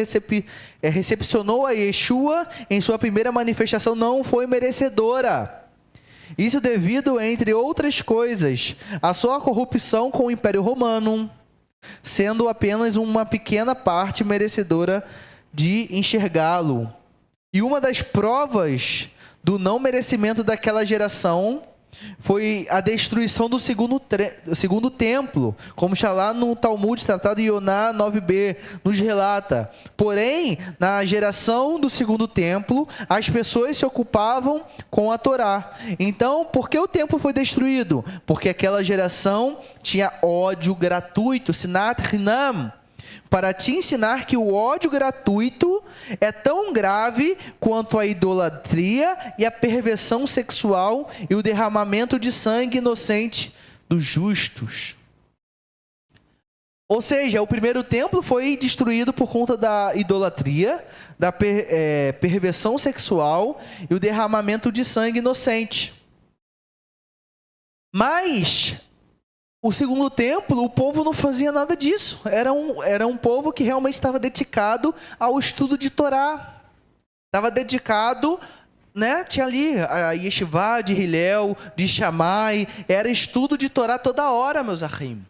recepcionou a Yeshua em sua primeira manifestação não foi merecedora. Isso devido, entre outras coisas, à sua corrupção com o Império Romano, sendo apenas uma pequena parte merecedora de enxergá-lo. E uma das provas do não merecimento daquela geração foi a destruição do segundo templo, como está lá no Talmud, Tratado de Yoná 9b, nos relata. Porém, na geração do segundo templo, as pessoas se ocupavam com a Torá. Então, por que o templo foi destruído? Porque aquela geração tinha ódio gratuito, sinat hinam, para te ensinar que o ódio gratuito é tão grave quanto a idolatria e a perversão sexual e o derramamento de sangue inocente dos justos. Ou seja, o primeiro templo foi destruído por conta da idolatria, da perversão sexual e o derramamento de sangue inocente. Mas o segundo templo, o povo não fazia nada disso. Era um povo que realmente estava dedicado ao estudo de Torá. Estava dedicado, né? Tinha ali a Yeshivá de Hillel, de Shammai. Era estudo de Torá toda hora, meus ahim.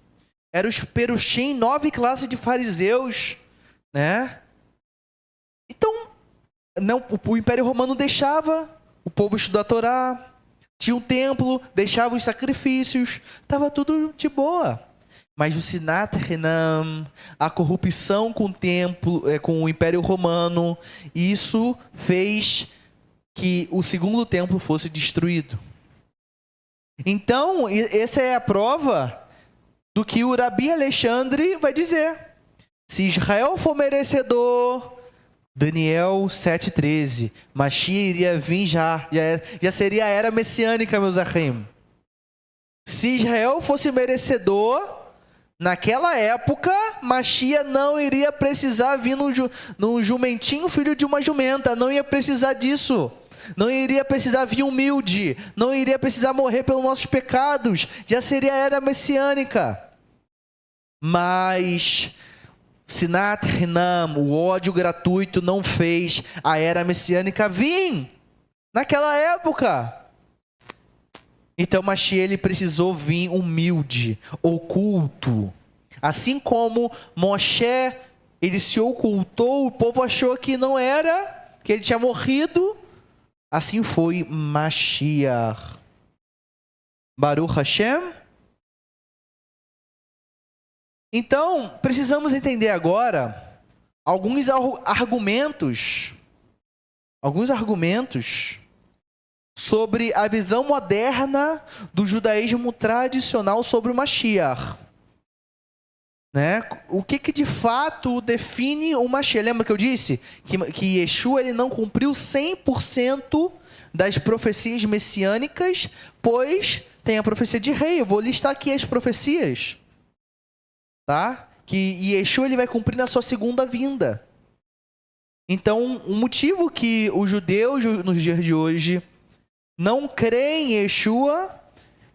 Era os perushim, 9 classes de fariseus, né? Então, não, o Império Romano deixava o povo estudar a Torá. Tinha um templo, deixava os sacrifícios, estava tudo de boa. Mas o sinat hinam, a corrupção com o templo, com o Império Romano, isso fez que o segundo templo fosse destruído. Então, essa é a prova do que o Rabi Alexandre vai dizer. Se Israel for merecedor, Daniel 7,13, Mashiach iria vir já seria a era messiânica, meus ahim. Se Israel fosse merecedor, naquela época, Mashiach não iria precisar vir num jumentinho, filho de uma jumenta, não ia precisar disso. Não iria precisar vir humilde, não iria precisar morrer pelos nossos pecados, já seria a era messiânica. Mas sinat hinam, o ódio gratuito não fez a era messiânica vir naquela época. Então Mashiach ele precisou vir humilde, oculto. Assim como Moshe, ele se ocultou, o povo achou que não era, que ele tinha morrido. Assim foi Mashiach. Baruch Hashem. Então, precisamos entender agora alguns argumentos sobre a visão moderna do judaísmo tradicional sobre o Mashiach. Né? O que de fato define o Mashiach? Lembra que eu disse que Yeshua ele não cumpriu 100% das profecias messiânicas, pois tem a profecia de rei. Eu vou listar aqui as profecias, tá? Que Yeshua ele vai cumprir na sua segunda vinda. Então, o motivo que os judeus nos dias de hoje não creem em Yeshua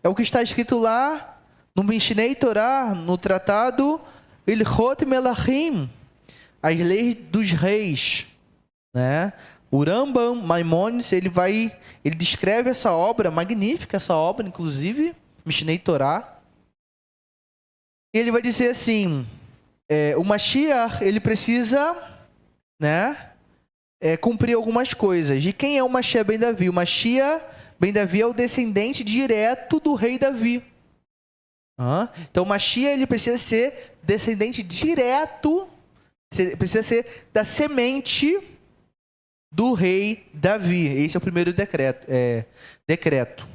é o que está escrito lá no Mishnei Torá, no tratado Ilhot Melachim, as leis dos reis, né? O Rambam Maimonides, ele descreve essa obra, magnífica essa obra, inclusive, Mishnei Torá. E ele vai dizer assim, o Mashiach, ele precisa, né, cumprir algumas coisas. E quem é o Mashiach ben Davi? O Mashiach ben Davi é o descendente direto do rei Davi. Então o Mashiach, ele precisa ser descendente direto, precisa ser da semente do rei Davi. Esse é o primeiro decreto.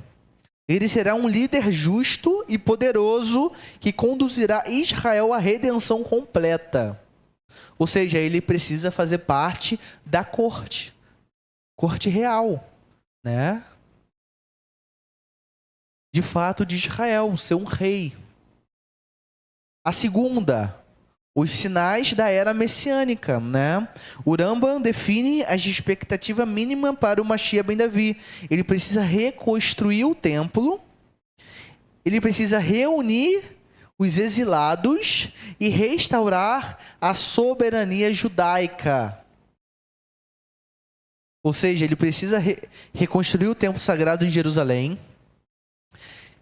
Ele será um líder justo e poderoso que conduzirá Israel à redenção completa. Ou seja, ele precisa fazer parte da corte real, né? De fato, de Israel, ser um rei. A segunda, os sinais da era messiânica, né? O Rambam define a expectativa mínima para o Mashiach ben Davi. Ele precisa reconstruir o templo, ele precisa reunir os exilados e restaurar a soberania judaica. Ou seja, ele precisa reconstruir o templo sagrado em Jerusalém,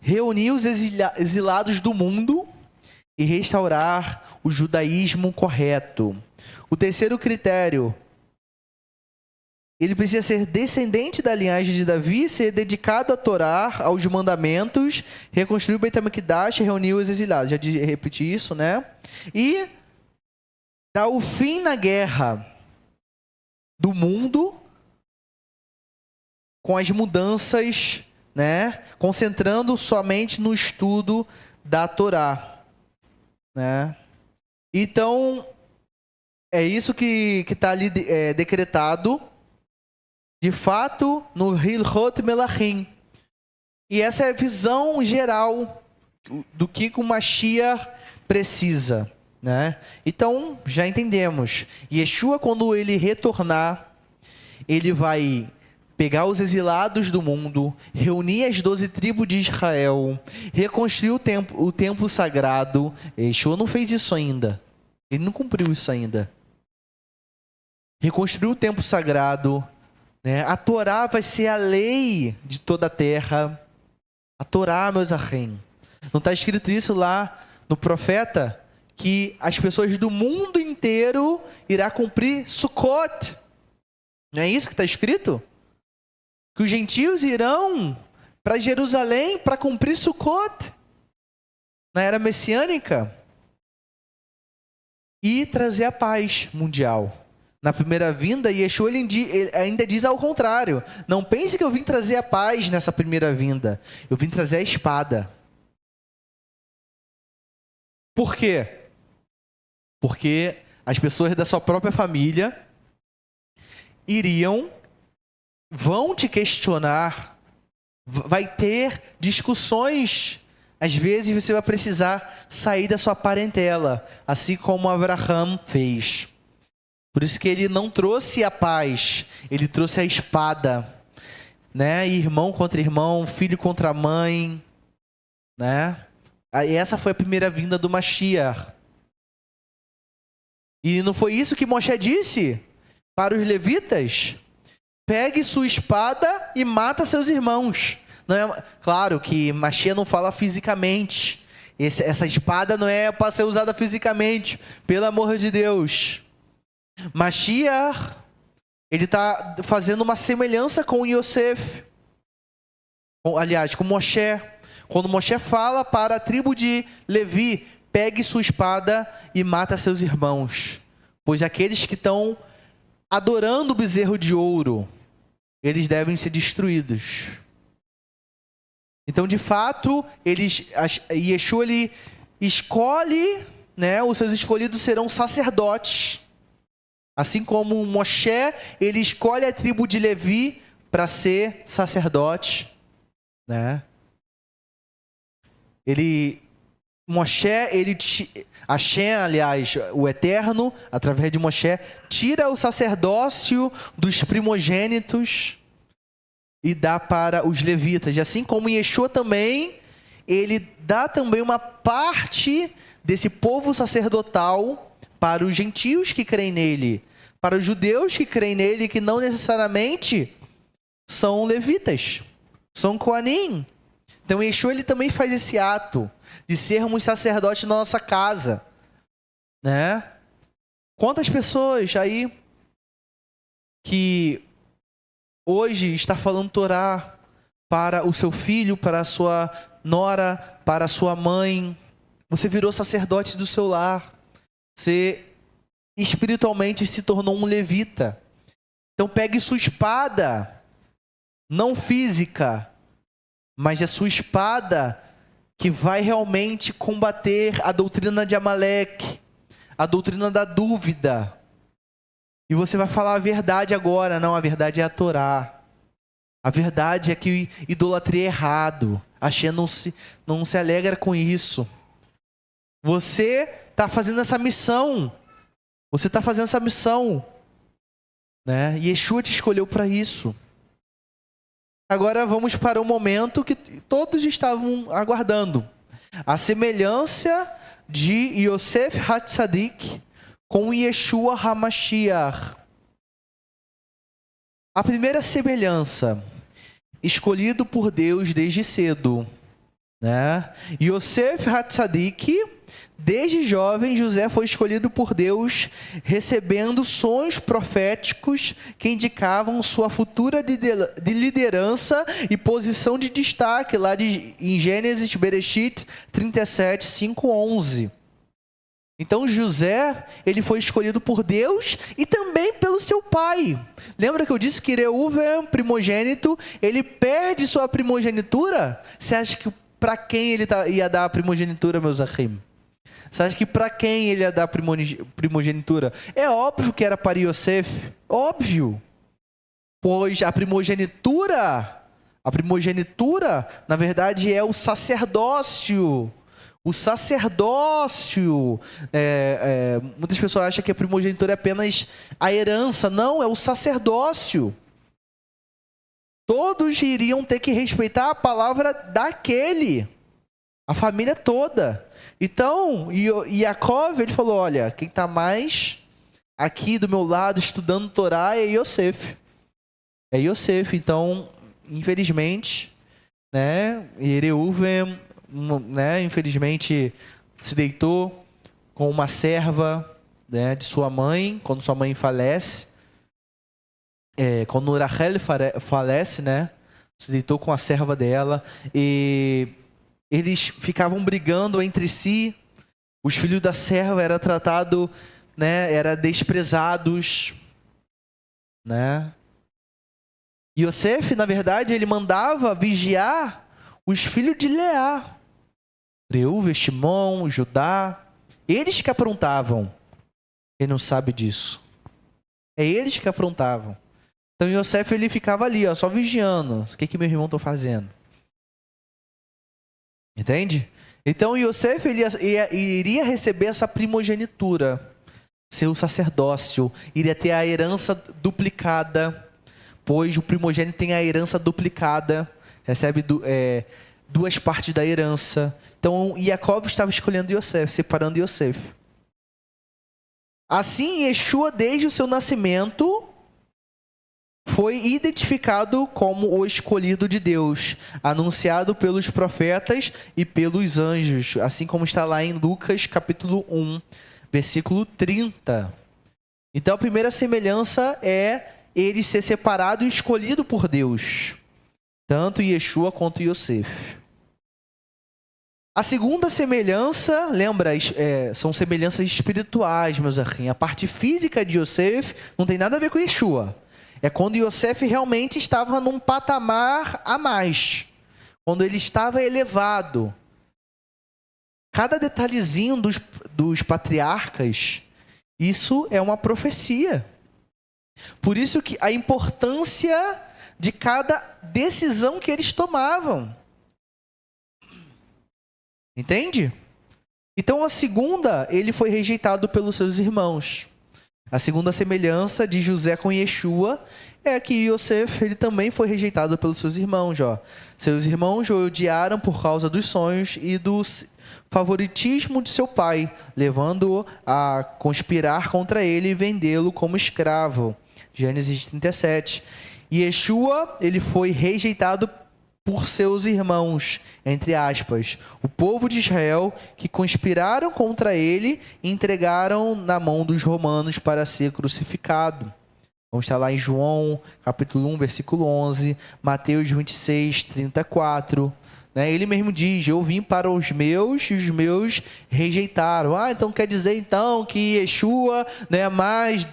reunir os exilados do mundo e restaurar o judaísmo correto. O terceiro critério, ele precisa ser descendente da linhagem de Davi, ser dedicado a Torá, aos mandamentos, reconstruir o Beit HaMikdash, reunir os exilados. Já repeti isso, né? E dar o fim na guerra do mundo com as mudanças, né? Concentrando somente no estudo da Torá, né? Então, é isso que está ali decretado, de fato, no Hilchot Melachim. E essa é a visão geral do que o Mashiach precisa, né? Então, já entendemos. Yeshua, quando ele retornar, ele vai pegar os exilados do mundo, reunir as 12 tribos de Israel, reconstruir o templo sagrado. Yeshua não fez isso ainda. Ele não cumpriu isso ainda. Reconstruir o templo sagrado, né? A Torá vai ser a lei de toda a terra. A Torá, meus arrém. Não está escrito isso lá no profeta? Que as pessoas do mundo inteiro irá cumprir Sukkot. Não é isso que está escrito? Que os gentios irão para Jerusalém para cumprir Sukkot na era messiânica e trazer a paz mundial. Na primeira vinda, Yeshua ele ainda diz ao contrário. Não pense que eu vim trazer a paz nessa primeira vinda. Eu vim trazer a espada. Por quê? Porque as pessoas da sua própria família vão te questionar, vai ter discussões. Às vezes você vai precisar sair da sua parentela, assim como Abraham fez. Por isso que ele não trouxe a paz, ele trouxe a espada, né? Irmão contra irmão, filho contra mãe, né? E essa foi a primeira vinda do Mashiach. E não foi isso que Moshe disse para os levitas? Pegue sua espada e mata seus irmãos. Não é, claro que Mashiach não fala fisicamente. Essa espada não é para ser usada fisicamente, pelo amor de Deus. Mashiach, ele está fazendo uma semelhança com Yosef. Aliás, com Moshe. Quando Moshe fala para a tribo de Levi, pegue sua espada e mata seus irmãos. Pois aqueles que estão adorando o bezerro de ouro, eles devem ser destruídos. Então, de fato, Yeshua ele escolhe, né, os seus escolhidos serão sacerdotes. Assim como Moshe, ele escolhe a tribo de Levi para ser sacerdote, né? Hashem, aliás, o Eterno, através de Moshe, tira o sacerdócio dos primogênitos e dá para os levitas. E assim como Yeshua também, ele dá também uma parte desse povo sacerdotal para os gentios que creem nele, para os judeus que creem nele, que não necessariamente são levitas, são Koanim. Então Yeshua, ele também faz esse ato de sermos sacerdotes na nossa casa, né? Quantas pessoas aí que hoje está falando Torá para o seu filho, para a sua nora, para a sua mãe? Você virou sacerdote do seu lar. Você espiritualmente se tornou um levita. Então pegue sua espada, não física, mas a sua espada que vai realmente combater a doutrina de Amaleque, a doutrina da dúvida. E você vai falar a verdade agora. Não, a verdade é a Torá. A verdade é que idolatria é errado. Hashem não se alegra com isso. Você está fazendo essa missão. Você está fazendo essa missão, né? E Yeshua te escolheu para isso. Agora vamos para o momento que todos estavam aguardando. A semelhança de Yosef Hatzadik com Yeshua HaMashiach. A primeira semelhança, escolhido por Deus desde cedo, né? Yosef Hatzadik, desde jovem, José foi escolhido por Deus, recebendo sonhos proféticos que indicavam sua futura de liderança e posição de destaque, lá em Gênesis, Bereshit 37, 5, 11. Então José, ele foi escolhido por Deus e também pelo seu pai. Lembra que eu disse que Reuven, primogênito, ele perde sua primogenitura? Você acha que para quem ele ia dar a primogenitura, meus achim? Você acha que para quem ele ia dar primogenitura? É óbvio que era para Yosef. Óbvio. Pois a primogenitura, na verdade, é o sacerdócio. O sacerdócio. Muitas pessoas acham que a primogenitura é apenas a herança. Não, é o sacerdócio. Todos iriam ter que respeitar a palavra daquele. A família toda. Então, Yaakov, ele falou, olha, quem está mais aqui do meu lado estudando Torá é Yosef. É Yosef. Então, infelizmente, né, Reuven, né, infelizmente, se deitou com uma serva, né, de sua mãe, quando sua mãe falece. Quando Rachel falece, né, se deitou com a serva dela e eles ficavam brigando entre si. Os filhos da serva eram tratados, né, eram desprezados, né? Yosef, na verdade, ele mandava vigiar os filhos de Leá, Reuven, Shimon, Judá. Eles que aprontavam. Quem não sabe disso? É eles que aprontavam. Então Yosef, ele ficava ali, ó, só vigiando. O que meu irmão está fazendo? Entende? Então Yosef, ele iria receber essa primogenitura, seu sacerdócio, iria ter a herança duplicada, pois o primogênito tem a herança duplicada, recebe duas partes da herança. Então Yaakov estava escolhendo Yosef, separando Yosef. Assim, Yeshua, desde o seu nascimento, foi identificado como o escolhido de Deus, anunciado pelos profetas e pelos anjos, assim como está lá em Lucas capítulo 1, versículo 30. Então a primeira semelhança é ele ser separado e escolhido por Deus, tanto Yeshua quanto Yosef. A segunda semelhança, lembra, são semelhanças espirituais, meus irmãos. A parte física de Yosef não tem nada a ver com Yeshua. É quando Yosef realmente estava num patamar a mais. Quando ele estava elevado. Cada detalhezinho dos patriarcas, isso é uma profecia. Por isso que a importância de cada decisão que eles tomavam. Entende? Então a segunda, ele foi rejeitado pelos seus irmãos. A segunda semelhança de José com Yeshua é que Yosef, ele também foi rejeitado pelos seus irmãos. Seus irmãos o odiaram por causa dos sonhos e do favoritismo de seu pai, levando-o a conspirar contra ele e vendê-lo como escravo. Gênesis 37. E Yeshua, ele foi rejeitado por seus irmãos, entre aspas, o povo de Israel, que conspiraram contra ele e entregaram na mão dos romanos para ser crucificado. Vamos estar lá em João, capítulo 1, versículo 11, Mateus 26, 34. Ele mesmo diz, eu vim para os meus e os meus rejeitaram. Então quer dizer então que Yeshua não é mais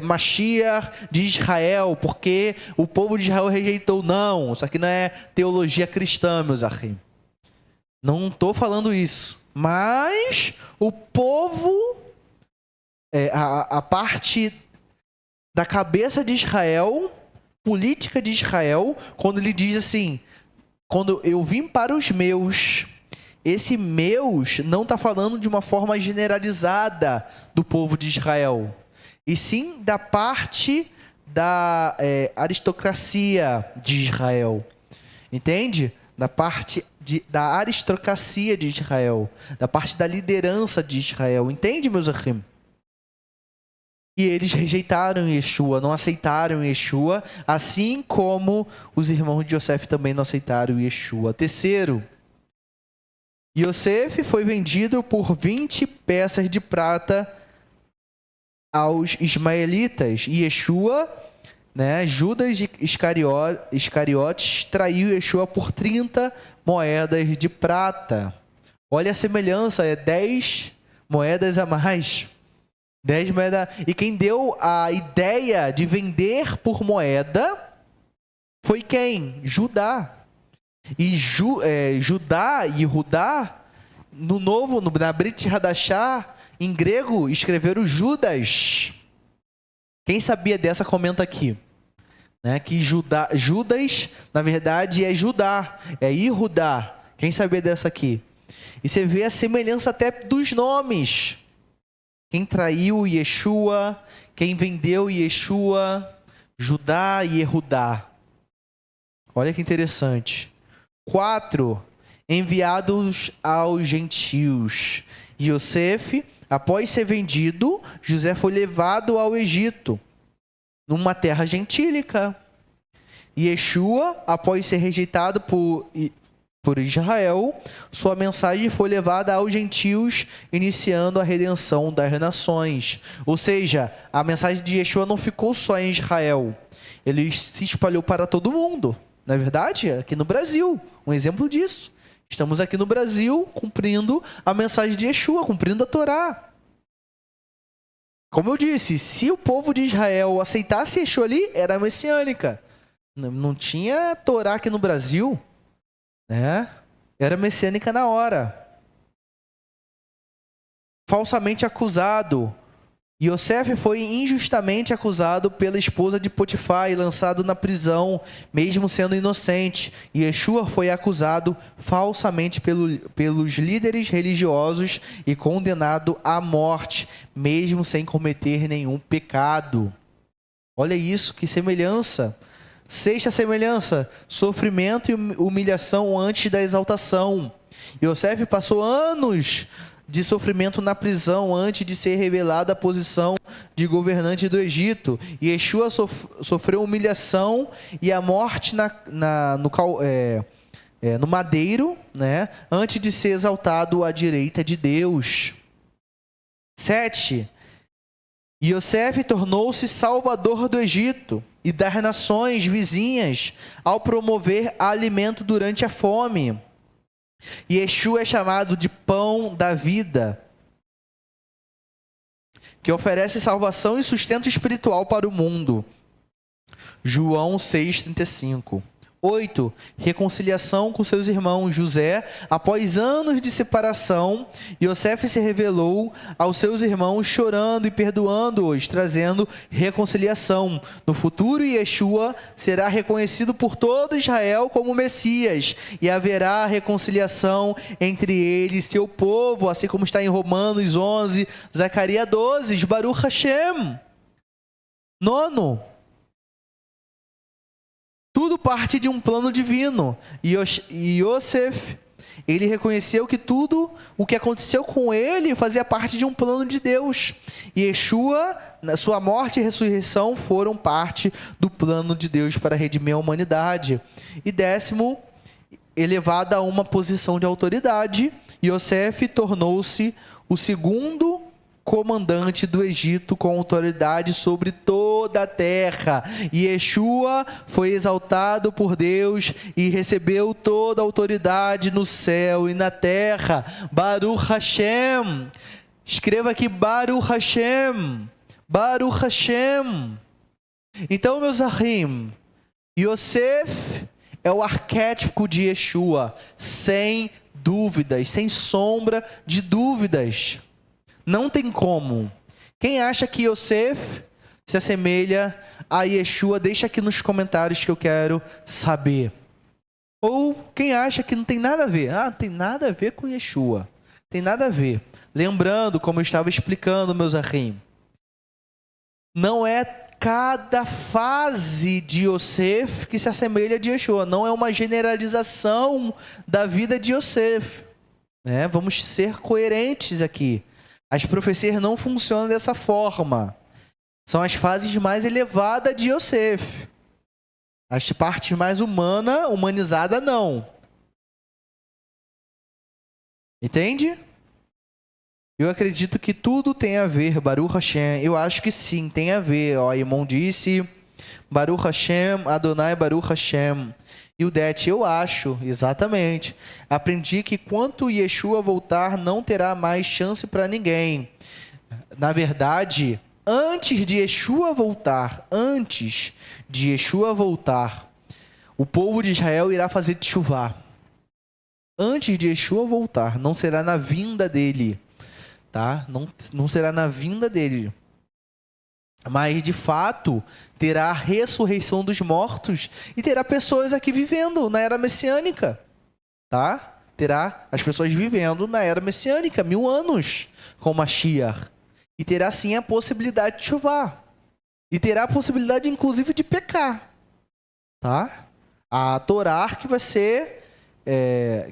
Mashiach de Israel, porque o povo de Israel rejeitou. Não, isso aqui não é teologia cristã, meus irmãos. Não estou falando isso. Mas o povo, a parte da cabeça de Israel, política de Israel, quando ele diz assim... Quando eu vim para os meus, esse meus não está falando de uma forma generalizada do povo de Israel, e sim da parte da aristocracia de Israel. Entende? Da parte da aristocracia de Israel, da parte da liderança de Israel. Entende, meus irmãos? E eles rejeitaram Yeshua, não aceitaram Yeshua, assim como os irmãos de Yosef também não aceitaram Yeshua. Terceiro, Yosef foi vendido por 20 peças de prata aos ismaelitas. E Yeshua, Judas Iscariotes, traiu Yeshua por 30 moedas de prata. Olha a semelhança, 10 moedas a mais. 10 moedas. E quem deu a ideia de vender por moeda foi quem? Judá. E Judá e Rudá, na Brit Hadashah, em grego, escreveram Judas. Quem sabia dessa, comenta aqui. Que Judas, na verdade, é Judá, é Irudá. Quem sabia dessa aqui? E você vê a semelhança até dos nomes. Quem traiu Yeshua, quem vendeu Yeshua, Judá e Erudá. Olha que interessante. 4. Enviados aos gentios. Yosef, após ser vendido, José foi levado ao Egito, numa terra gentílica. Yeshua, após ser rejeitado por Israel, sua mensagem foi levada aos gentios, iniciando a redenção das nações. Ou seja, a mensagem de Yeshua não ficou só em Israel. Ele se espalhou para todo mundo. Não é verdade? Aqui no Brasil, um exemplo disso. Estamos aqui no Brasil cumprindo a mensagem de Yeshua, cumprindo a Torá. Como eu disse, se o povo de Israel aceitasse Yeshua ali, era messiânica. Não tinha Torá aqui no Brasil. Era messiânica na hora. Falsamente acusado. Yosef foi injustamente acusado pela esposa de Potifar e lançado na prisão, mesmo sendo inocente. E Yeshua foi acusado falsamente pelos líderes religiosos e condenado à morte, mesmo sem cometer nenhum pecado. Olha isso, que semelhança. Sexta semelhança, sofrimento e humilhação antes da exaltação. Yosef passou anos de sofrimento na prisão antes de ser revelada a posição de governante do Egito. E Yeshua sofreu humilhação e a morte no madeiro, antes de ser exaltado à direita de Deus. 7. Yosef tornou-se salvador do Egito e das nações vizinhas ao promover alimento durante a fome. Yeshua é chamado de pão da vida, que oferece salvação e sustento espiritual para o mundo. João 6,35. 8. Reconciliação com seus irmãos. José, após anos de separação, Yosef se revelou aos seus irmãos chorando e perdoando-os, trazendo reconciliação. No futuro, Yeshua será reconhecido por todo Israel como Messias, e haverá reconciliação entre ele e seu povo, assim como está em Romanos 11, Zacarias 12, Baruch Hashem. 9. Tudo parte de um plano divino. E Yosef, ele reconheceu que tudo o que aconteceu com ele fazia parte de um plano de Deus. E Yeshua, na sua morte e ressurreição, foram parte do plano de Deus para redimir a humanidade. E 10, elevado a uma posição de autoridade, Yosef tornou-se o segundo comandante do Egito com autoridade sobre toda a terra. E Yeshua foi exaltado por Deus e recebeu toda a autoridade no céu e na terra. Baruch Hashem. Escreva aqui Baruch Hashem. Baruch Hashem. Então, meus ahim, Yosef é o arquétipo de Yeshua, sem dúvidas, sem sombra de dúvidas. Não tem como. Quem acha que Yosef se assemelha a Yeshua, deixa aqui nos comentários que eu quero saber. Ou quem acha que não tem nada a ver. Não tem nada a ver com Yeshua. Tem nada a ver. Lembrando, como eu estava explicando, meus ahim, não é cada fase de Yosef que se assemelha de Yeshua. Não é uma generalização da vida de Yosef. Vamos ser coerentes aqui. As profecias não funcionam dessa forma. São as fases mais elevadas de Yosef. As partes mais humanizadas, não. Entende? Eu acredito que tudo tem a ver, Baruch Hashem. Eu acho que sim, tem a ver. Ó, irmão disse, Baruch Hashem, Adonai Baruch Hashem. E o Det, eu acho, exatamente. Aprendi que quando Yeshua voltar, não terá mais chance para ninguém. Na verdade, antes de Yeshua voltar, o povo de Israel irá fazer teshuvá. Antes de Yeshua voltar, não será na vinda dele. Tá? Não será na vinda dele. Mas, de fato, terá a ressurreição dos mortos e terá pessoas aqui vivendo na era messiânica. Tá? Terá as pessoas vivendo na era messiânica, 1000 anos com Mashiach. E terá, sim, a possibilidade de chuvar. E terá a possibilidade, inclusive, de pecar. Tá? A Torá que vai ser,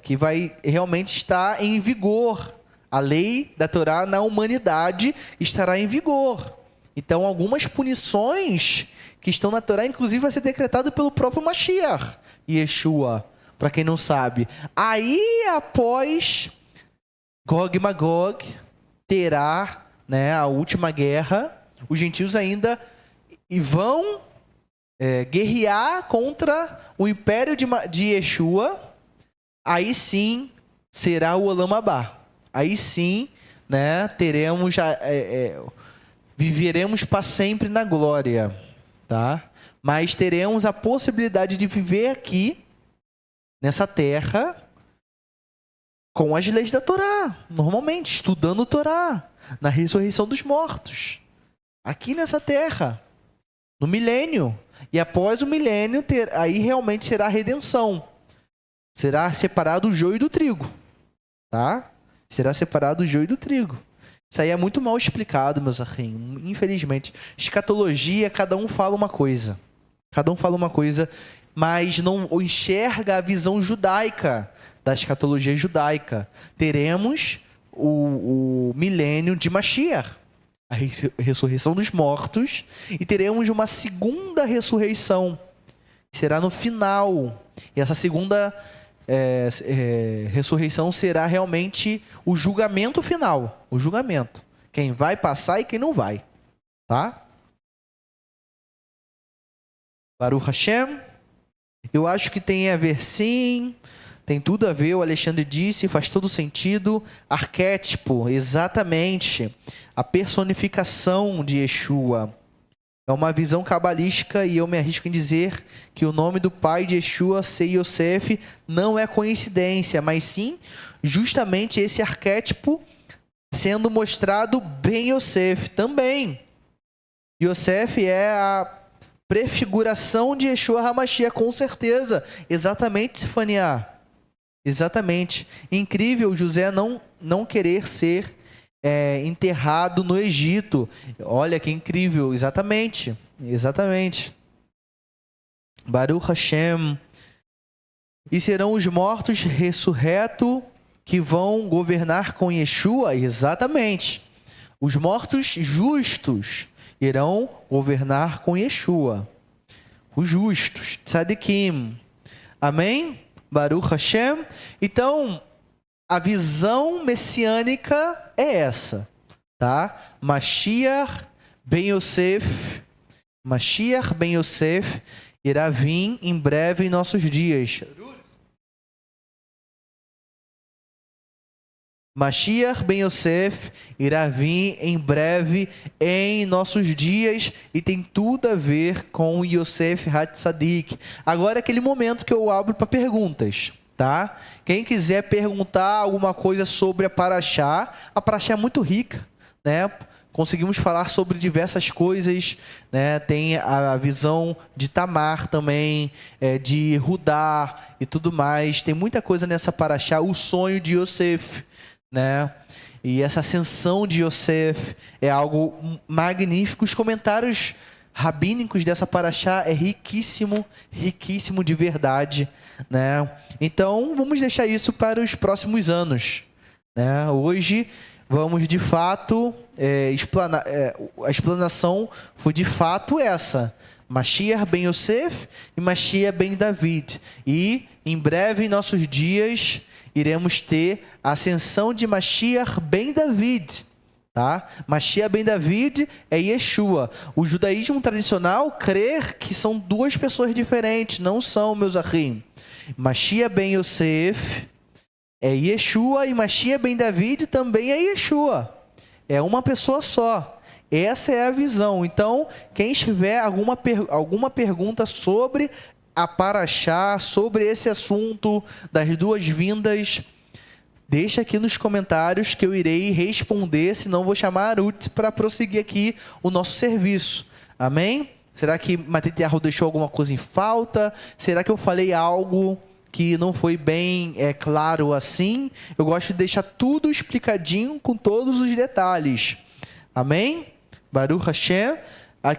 que vai realmente estar em vigor. A lei da Torá na humanidade estará em vigor. Então, algumas punições que estão na Torá, inclusive, vai ser decretado pelo próprio Mashiach, Yeshua, para quem não sabe. Aí, após Gog e Magog, terá, a última guerra. Os gentios ainda vão guerrear contra o império de Yeshua. Aí sim, será o Olam Abá. Aí sim, teremos... viveremos para sempre na glória, tá? Mas teremos a possibilidade de viver aqui, nessa terra, com as leis da Torá, normalmente, estudando a Torá, na ressurreição dos mortos, aqui nessa terra, no milênio. E após o milênio, aí realmente será a redenção. Será separado o joio do trigo, tá? Será separado o joio do trigo. Isso aí é muito mal explicado, meus ahim. Infelizmente. Escatologia, cada um fala uma coisa. Cada um fala uma coisa, mas não enxerga a visão judaica da escatologia judaica. Teremos o milênio de Mashiach, a ressurreição dos mortos, e teremos uma segunda ressurreição, que será no final. E essa segunda ressurreição será realmente o julgamento final. O julgamento. Quem vai passar e quem não vai. Tá? Baruch Hashem. Eu acho que tem a ver sim. Tem tudo a ver, o Alexandre disse, faz todo sentido. Arquétipo, exatamente. A personificação de Yeshua. É uma visão cabalística e eu me arrisco em dizer que o nome do pai de Yeshua ser Yosef não é coincidência, mas sim justamente esse arquétipo sendo mostrado bem Yosef também. Yosef é a prefiguração de Yeshua HaMashiach, com certeza. Exatamente, Sifania. Exatamente. Incrível José não querer ser enterrado no Egito. Olha que incrível. Exatamente. Exatamente. Baruch Hashem. E serão os mortos ressurretos que vão governar com Yeshua? Exatamente. Os mortos justos irão governar com Yeshua. Os justos. Tzadikim. Amém? Baruch Hashem. Então, a visão messiânica é essa, tá? Mashiach ben Yosef irá vir em breve em nossos dias. Mashiach ben Yosef irá vir em breve em nossos dias e tem tudo a ver com Yosef Hatzadik. Agora é aquele momento que eu abro para perguntas, tá? Quem quiser perguntar alguma coisa sobre a Parashá é muito rica, né? Conseguimos falar sobre diversas coisas, né? Tem a visão de Tamar também, de Rudá e tudo mais. Tem muita coisa nessa Parashá, o sonho de Yosef, né? E essa ascensão de Yosef é algo magnífico. Os comentários rabínicos dessa Parashá é riquíssimo de verdade, né? Então vamos deixar isso para os próximos anos, né? Hoje vamos de fato a explanação foi de fato essa: Mashiach ben Yosef e Mashiach ben David. E em breve em nossos dias iremos ter a ascensão de Mashiach ben David, tá? Mashiach ben David é Yeshua. O judaísmo tradicional crê que são duas pessoas diferentes, não são, meus achim. Mashiach ben Yosef é Yeshua e Mashiach ben David também é Yeshua. É uma pessoa só. Essa é a visão. Então, quem tiver alguma pergunta sobre a Parashá, sobre esse assunto das duas vindas, deixa aqui nos comentários que eu irei responder, senão vou chamar a Ruth para prosseguir aqui o nosso serviço. Amém? Será que Matitiarro deixou alguma coisa em falta? Será que eu falei algo que não foi bem claro assim? Eu gosto de deixar tudo explicadinho com todos os detalhes. Amém? Baruch Hashem.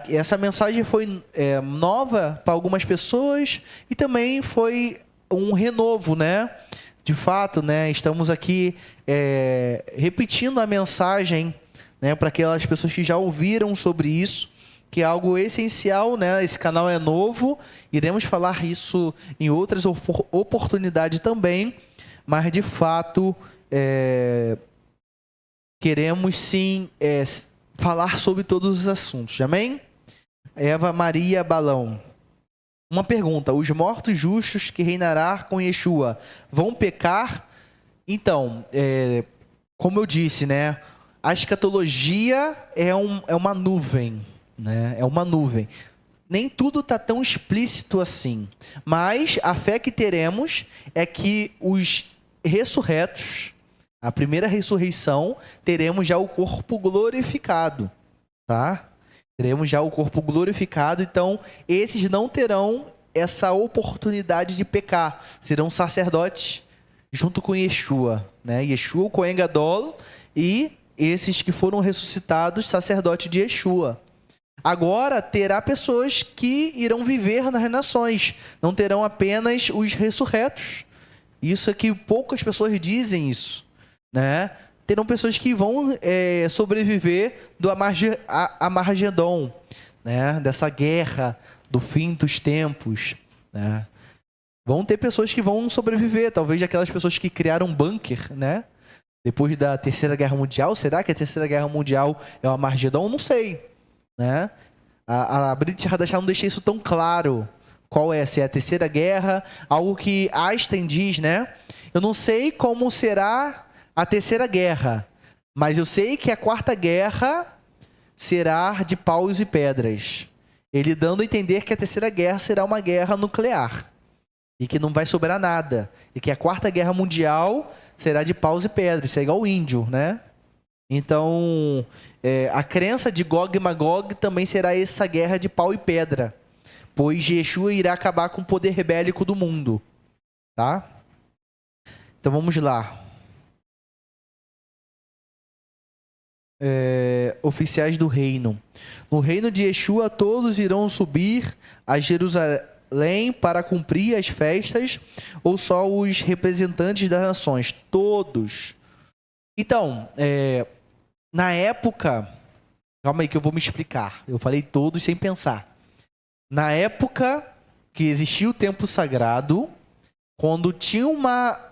Essa mensagem foi nova para algumas pessoas e também foi um renovo, né? De fato, né? Estamos aqui repetindo a mensagem, né? Para aquelas pessoas que já ouviram sobre isso, que é algo essencial, né? Esse canal é novo, iremos falar isso em outras oportunidades também, mas de fato queremos sim falar sobre todos os assuntos, amém? Eva Maria Balão. Uma pergunta: os mortos justos que reinará com Yeshua vão pecar? Então, como eu disse, né? A escatologia é uma nuvem, né? É uma nuvem. Nem tudo está tão explícito assim. Mas a fé que teremos é que os ressurretos, a primeira ressurreição, teremos já o corpo glorificado, tá? Teremos já o corpo glorificado, então esses não terão essa oportunidade de pecar. Serão sacerdotes junto com Yeshua, né? Yeshua, o Cohen Gadol, e esses que foram ressuscitados, sacerdote de Yeshua. Agora terá pessoas que irão viver nas nações, não terão apenas os ressurretos. Isso é que poucas pessoas dizem isso, né? Terão pessoas que vão sobreviver do Amargedon, né? Dessa guerra do fim dos tempos, né? Vão ter pessoas que vão sobreviver, talvez aquelas pessoas que criaram um bunker, né? Depois da Terceira Guerra Mundial. Será que a Terceira Guerra Mundial é o Amargedon? Não sei, né? A Brit Hadashah não deixa isso tão claro. Qual é? Se é a Terceira Guerra, algo que Einstein diz, né? Eu não sei como será a Terceira Guerra, mas eu sei que a Quarta Guerra será de paus e pedras. Ele dando a entender que a terceira guerra será uma guerra nuclear. E que não vai sobrar nada. E que a quarta guerra mundial será de paus e pedras. Isso é igual o índio, né? Então, a crença de Gog e Magog também será essa guerra de pau e pedra. Pois Yeshua irá acabar com o poder bélico do mundo. Tá? Então vamos lá. Oficiais do reino. No reino de Yeshua, todos irão subir a Jerusalém para cumprir as festas, ou só os representantes das nações? Todos. Então, na época... Calma aí que eu vou me explicar. Eu falei todos sem pensar. Na época que existia o templo sagrado, quando tinha uma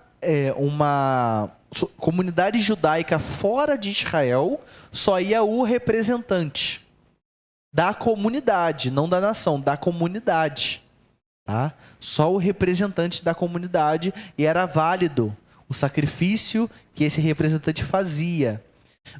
comunidade judaica fora de Israel, só ia o representante da comunidade, não da nação, da comunidade. Tá? Só o representante da comunidade, e era válido o sacrifício que esse representante fazia.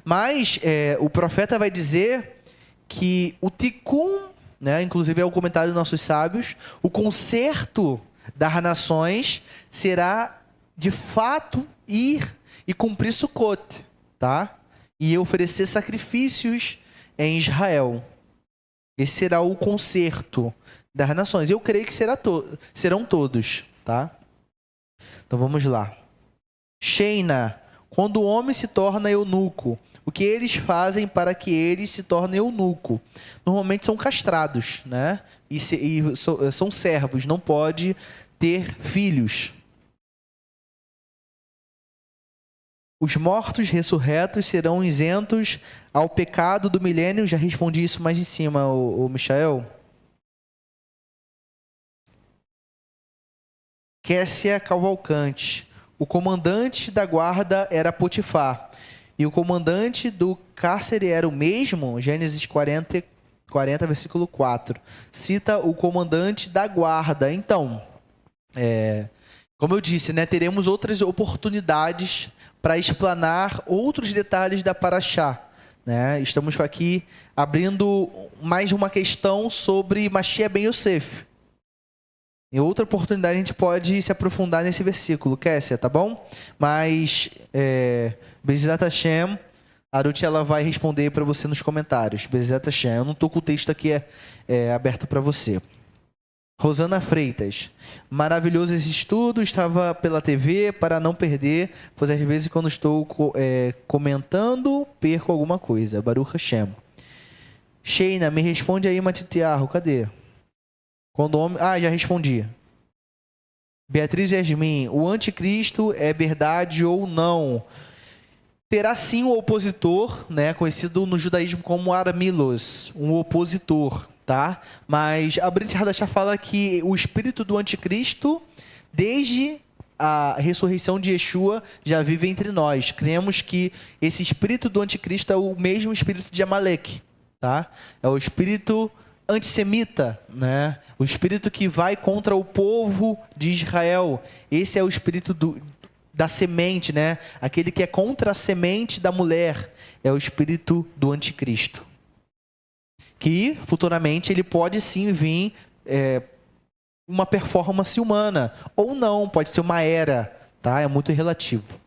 Mas o profeta vai dizer que o tikkun, né, inclusive é o comentário dos nossos sábios, o conserto das nações será de fato ir e cumprir Sukkot, tá? E oferecer sacrifícios em Israel. Esse será o conserto das nações. Eu creio que serão todos, tá? Então vamos lá. Sheina, quando o homem se torna eunuco, o que eles fazem para que eles se tornem eunuco? Normalmente são castrados, né? E são servos, não pode ter filhos. Os mortos ressurretos serão isentos ao pecado do milênio. Já respondi isso mais em cima, o Michael. Kessia Cavalcante. O comandante da guarda era Potifar. E o comandante do cárcere era o mesmo? Gênesis 40, versículo 4. Cita o comandante da guarda. Então, como eu disse, né, teremos outras oportunidades para explanar outros detalhes da Parashá. Né? Estamos aqui abrindo mais uma questão sobre Mashiach ben Yosef. Em outra oportunidade a gente pode se aprofundar nesse versículo, Kessia, tá bom? Mas, Bezrat Hashem, a Ruth ela vai responder para você nos comentários. Bezrat Hashem, eu não estou com o texto aqui aberto para você. Rosana Freitas, maravilhoso esse estudo, estava pela TV para não perder, pois às vezes quando estou comentando, perco alguma coisa. Baruch Hashem. Sheina, me responde aí, Matitiarro, cadê? Quando o homem... já respondi. Beatriz Yasmin, o anticristo é verdade ou não? Terá sim um opositor, né, conhecido no judaísmo como Aramilos, um opositor, tá? Mas a Brit Hadashah fala que o espírito do anticristo, desde a ressurreição de Yeshua, já vive entre nós. Cremos que esse espírito do anticristo é o mesmo espírito de Amaleque, tá? É o espírito antissemita, né? O espírito que vai contra o povo de Israel. Esse é o espírito da semente, né? Aquele que é contra a semente da mulher. É o espírito do anticristo. Que, futuramente, ele pode sim vir uma performance humana. Ou não, pode ser uma era. Tá? É muito relativo.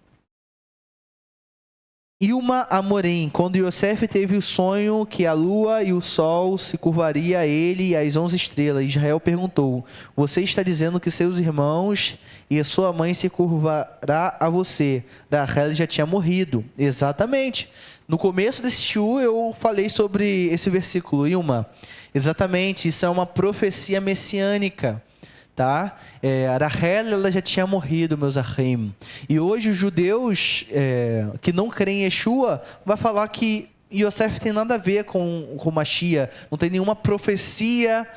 Ilma Amorim, quando Yosef teve o sonho que a lua e o sol se curvaria a ele e às 11 estrelas, Israel perguntou, você está dizendo que seus irmãos e a sua mãe se curvará a você? Rachel já tinha morrido. Exatamente. No começo desse shiur eu falei sobre esse versículo, Ilma. Exatamente, isso é uma profecia messiânica. Tá? A Rachel ela já tinha morrido, meus achim. E hoje os judeus que não creem em Yeshua vai falar que Yosef tem nada a ver com Mashiach. Não tem nenhuma profecia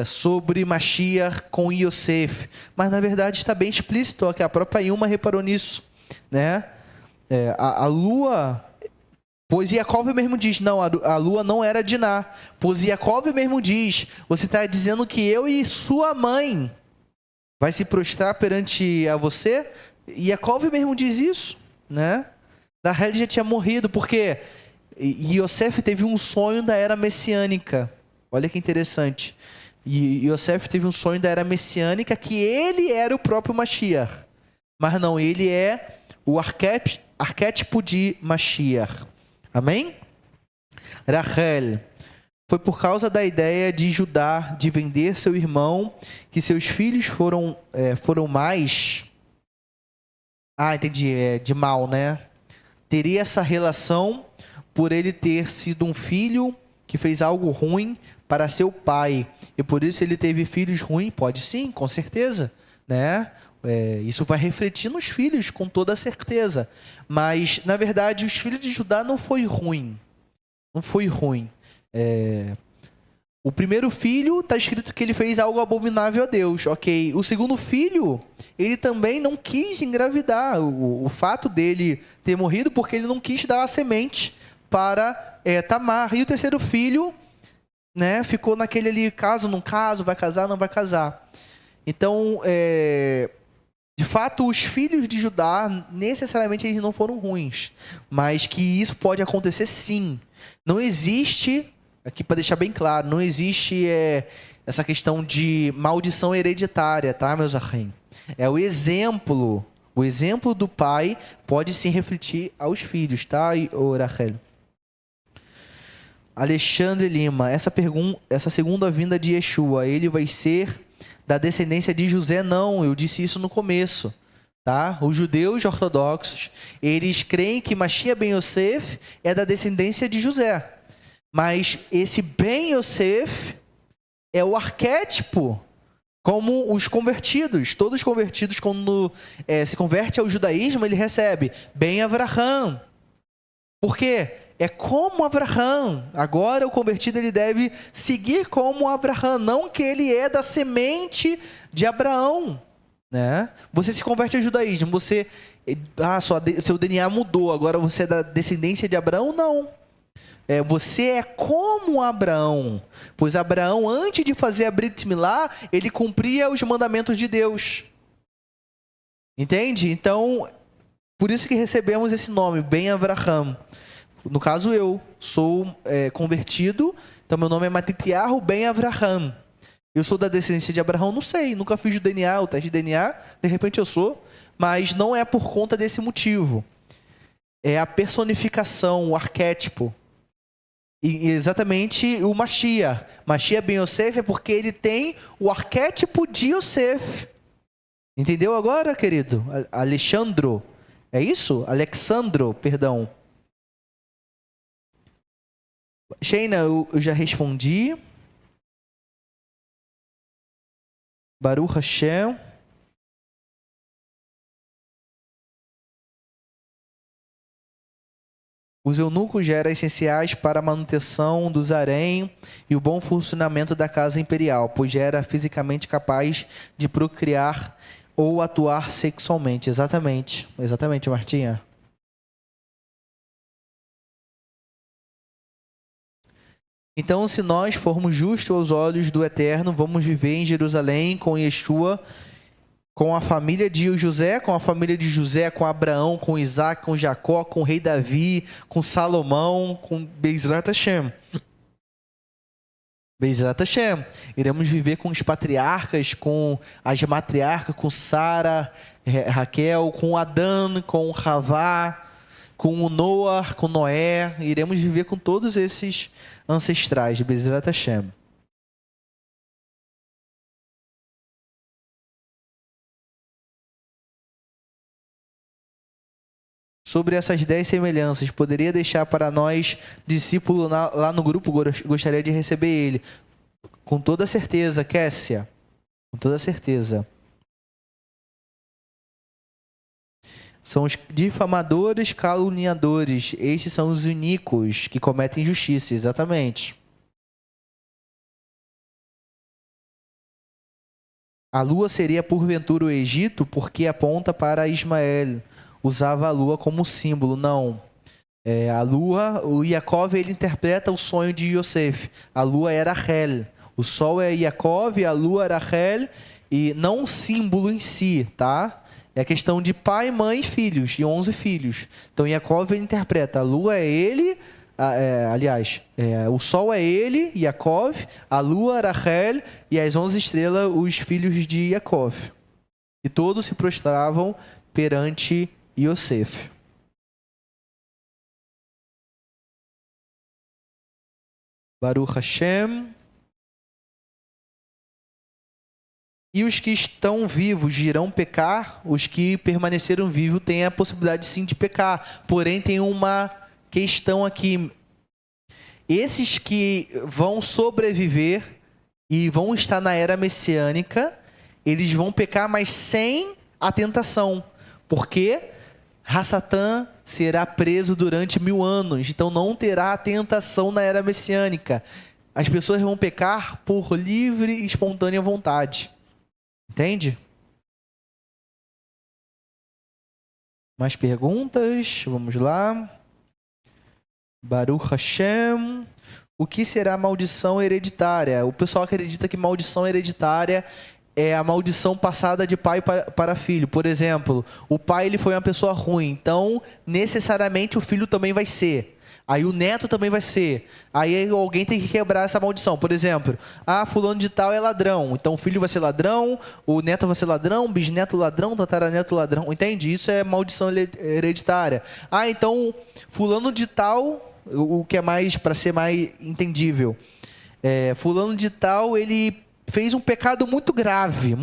sobre Mashiach com Yosef. Mas na verdade está bem explícito, que a própria Ilma reparou nisso, né? A lua... Pois Yaakov mesmo diz, não, a lua não era Diná. Pois Yaakov mesmo diz, você está dizendo que eu e sua mãe vai se prostrar perante a você? E Yaakov mesmo diz isso, né? Rachel já tinha morrido, porque Yosef teve um sonho da era messiânica, Olha que interessante. E Yosef teve um sonho da era messiânica que ele era o próprio Mashiach. Mas não, ele é o arquétipo de Mashiach. Amém? Rachel. Foi por causa da ideia de Judá de vender seu irmão que seus filhos foram mais... entendi. De mal, né? Teria essa relação por ele ter sido um filho que fez algo ruim para seu pai. E por isso ele teve filhos ruins? Pode sim, com certeza. Né? Isso vai refletir nos filhos, com toda certeza. Mas, na verdade, os filhos de Judá não foi ruim. Não foi ruim. O primeiro filho, está escrito que ele fez algo abominável a Deus, ok. O segundo filho, ele também não quis engravidar. O fato dele ter morrido porque ele não quis dar a semente para Tamar. E o terceiro filho, né, ficou naquele ali, caso, não caso, vai casar, não vai casar. Então, de fato, os filhos de Judá, necessariamente eles não foram ruins. Mas que isso pode acontecer sim. Não existe... Aqui para deixar bem claro, não existe essa questão de maldição hereditária, tá, meus arrém? O exemplo do pai pode se refletir aos filhos, tá, Rachel? Alexandre Lima, essa segunda vinda de Yeshua, ele vai ser da descendência de José? Não, eu disse isso no começo, tá? Os judeus ortodoxos, eles creem que Mashiach ben Yosef é da descendência de José. Mas esse Ben Yosef é o arquétipo, como os convertidos. Todos os convertidos, quando se converte ao judaísmo, ele recebe Ben Avraham. Por quê? É como Avraham. Agora o convertido ele deve seguir como Avraham, não que ele é da semente de Abraão. Né? Você se converte ao judaísmo, seu DNA mudou, agora você é da descendência de Abraão? Não. Você é como Abraão, pois Abraão, antes de fazer a Brit Milá, ele cumpria os mandamentos de Deus. Entende? Então, por isso que recebemos esse nome, Ben Avraham. No caso, eu sou convertido, então meu nome é Matitiyahu Ben Avraham. Eu sou da descendência de Abraão? Não sei, nunca fiz o DNA, o teste de DNA, de repente eu sou, mas não é por conta desse motivo. É a personificação, o arquétipo. E exatamente o Mashiach. Mashiach ben Yosef é porque ele tem o arquétipo de Yosef. Entendeu agora, querido? Alexandro. É isso? Alexandro, perdão. Sheina, eu já respondi. Baruch Hashem. Os eunucos já eram essenciais para a manutenção do harém e o bom funcionamento da casa imperial, pois já era fisicamente capaz de procriar ou atuar sexualmente. Exatamente, Martinha. Então, se nós formos justos aos olhos do Eterno, vamos viver em Jerusalém com Yeshua, com a família de José, com Abraão, com Isaac, com Jacó, com o rei Davi, com Salomão, com Bezrat Hashem. Bezrat Hashem. Iremos viver com os patriarcas, com as matriarcas, com Sara, Raquel, com Adão, com Havá, com o Noah, com Noé. Iremos viver com todos esses ancestrais de Bezrat Hashem. Sobre essas 10 semelhanças, poderia deixar para nós, discípulo lá no grupo, gostaria de receber ele. Com toda certeza, Kessia. Com toda certeza. São os difamadores, caluniadores. Estes são os iníquos que cometem injustiça, exatamente. A lua seria porventura o Egito, porque aponta para Ismael. Usava a lua como símbolo. Não. A lua, o Yaakov, ele interpreta o sonho de Yosef. A lua era Rachel. O sol é Yaakov, a lua era Rachel, e não um símbolo em si, tá? É questão de pai, mãe e filhos, e 11 filhos. Então Yaakov, ele interpreta, a lua é ele, o sol é ele, Yaakov, a lua, Rachel, e as 11 estrelas, os filhos de Yaakov. E todos se prostravam perante Yosef. Baruch Hashem. E os que estão vivos irão pecar, os que permaneceram vivos têm a possibilidade sim de pecar. Porém, tem uma questão aqui. Esses que vão sobreviver e vão estar na era messiânica, eles vão pecar, mas sem a tentação. Porque Satã será preso durante 1000 anos, então não terá tentação na era messiânica. As pessoas vão pecar por livre e espontânea vontade. Entende? Mais perguntas? Vamos lá. Baruch Hashem. O que será maldição hereditária? O pessoal acredita que maldição hereditária é a maldição passada de pai para filho. Por exemplo, o pai ele foi uma pessoa ruim, então necessariamente o filho também vai ser. Aí o neto também vai ser. Aí alguém tem que quebrar essa maldição. Por exemplo, fulano de tal é ladrão. Então o filho vai ser ladrão, o neto vai ser ladrão, bisneto ladrão, tataraneto ladrão. Entende? Isso é maldição hereditária. Então fulano de tal, o que é mais, para ser mais entendível. Fulano de tal, ele fez um pecado muito grave.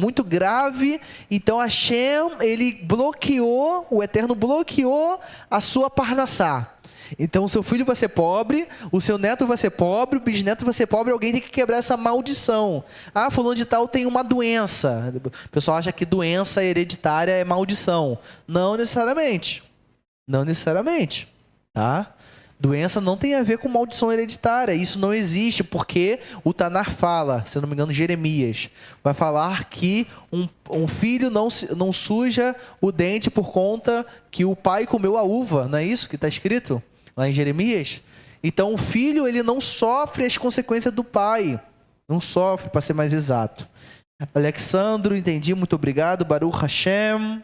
Então Hashem, ele bloqueou, o Eterno bloqueou a sua parnassá. Então o seu filho vai ser pobre, o seu neto vai ser pobre, o bisneto vai ser pobre, alguém tem que quebrar essa maldição. Fulano de tal tem uma doença. O pessoal acha que doença hereditária é maldição. Não necessariamente. Não necessariamente. Tá? Doença não tem a ver com maldição hereditária. Isso não existe, porque o Tanar fala, se eu não me engano, Jeremias, vai falar que um filho não suja o dente por conta que o pai comeu a uva. Não é isso que está escrito lá em Jeremias? Então o filho ele não sofre as consequências do pai. Não sofre, para ser mais exato. Alexandro, entendi, muito obrigado. Baruch Hashem.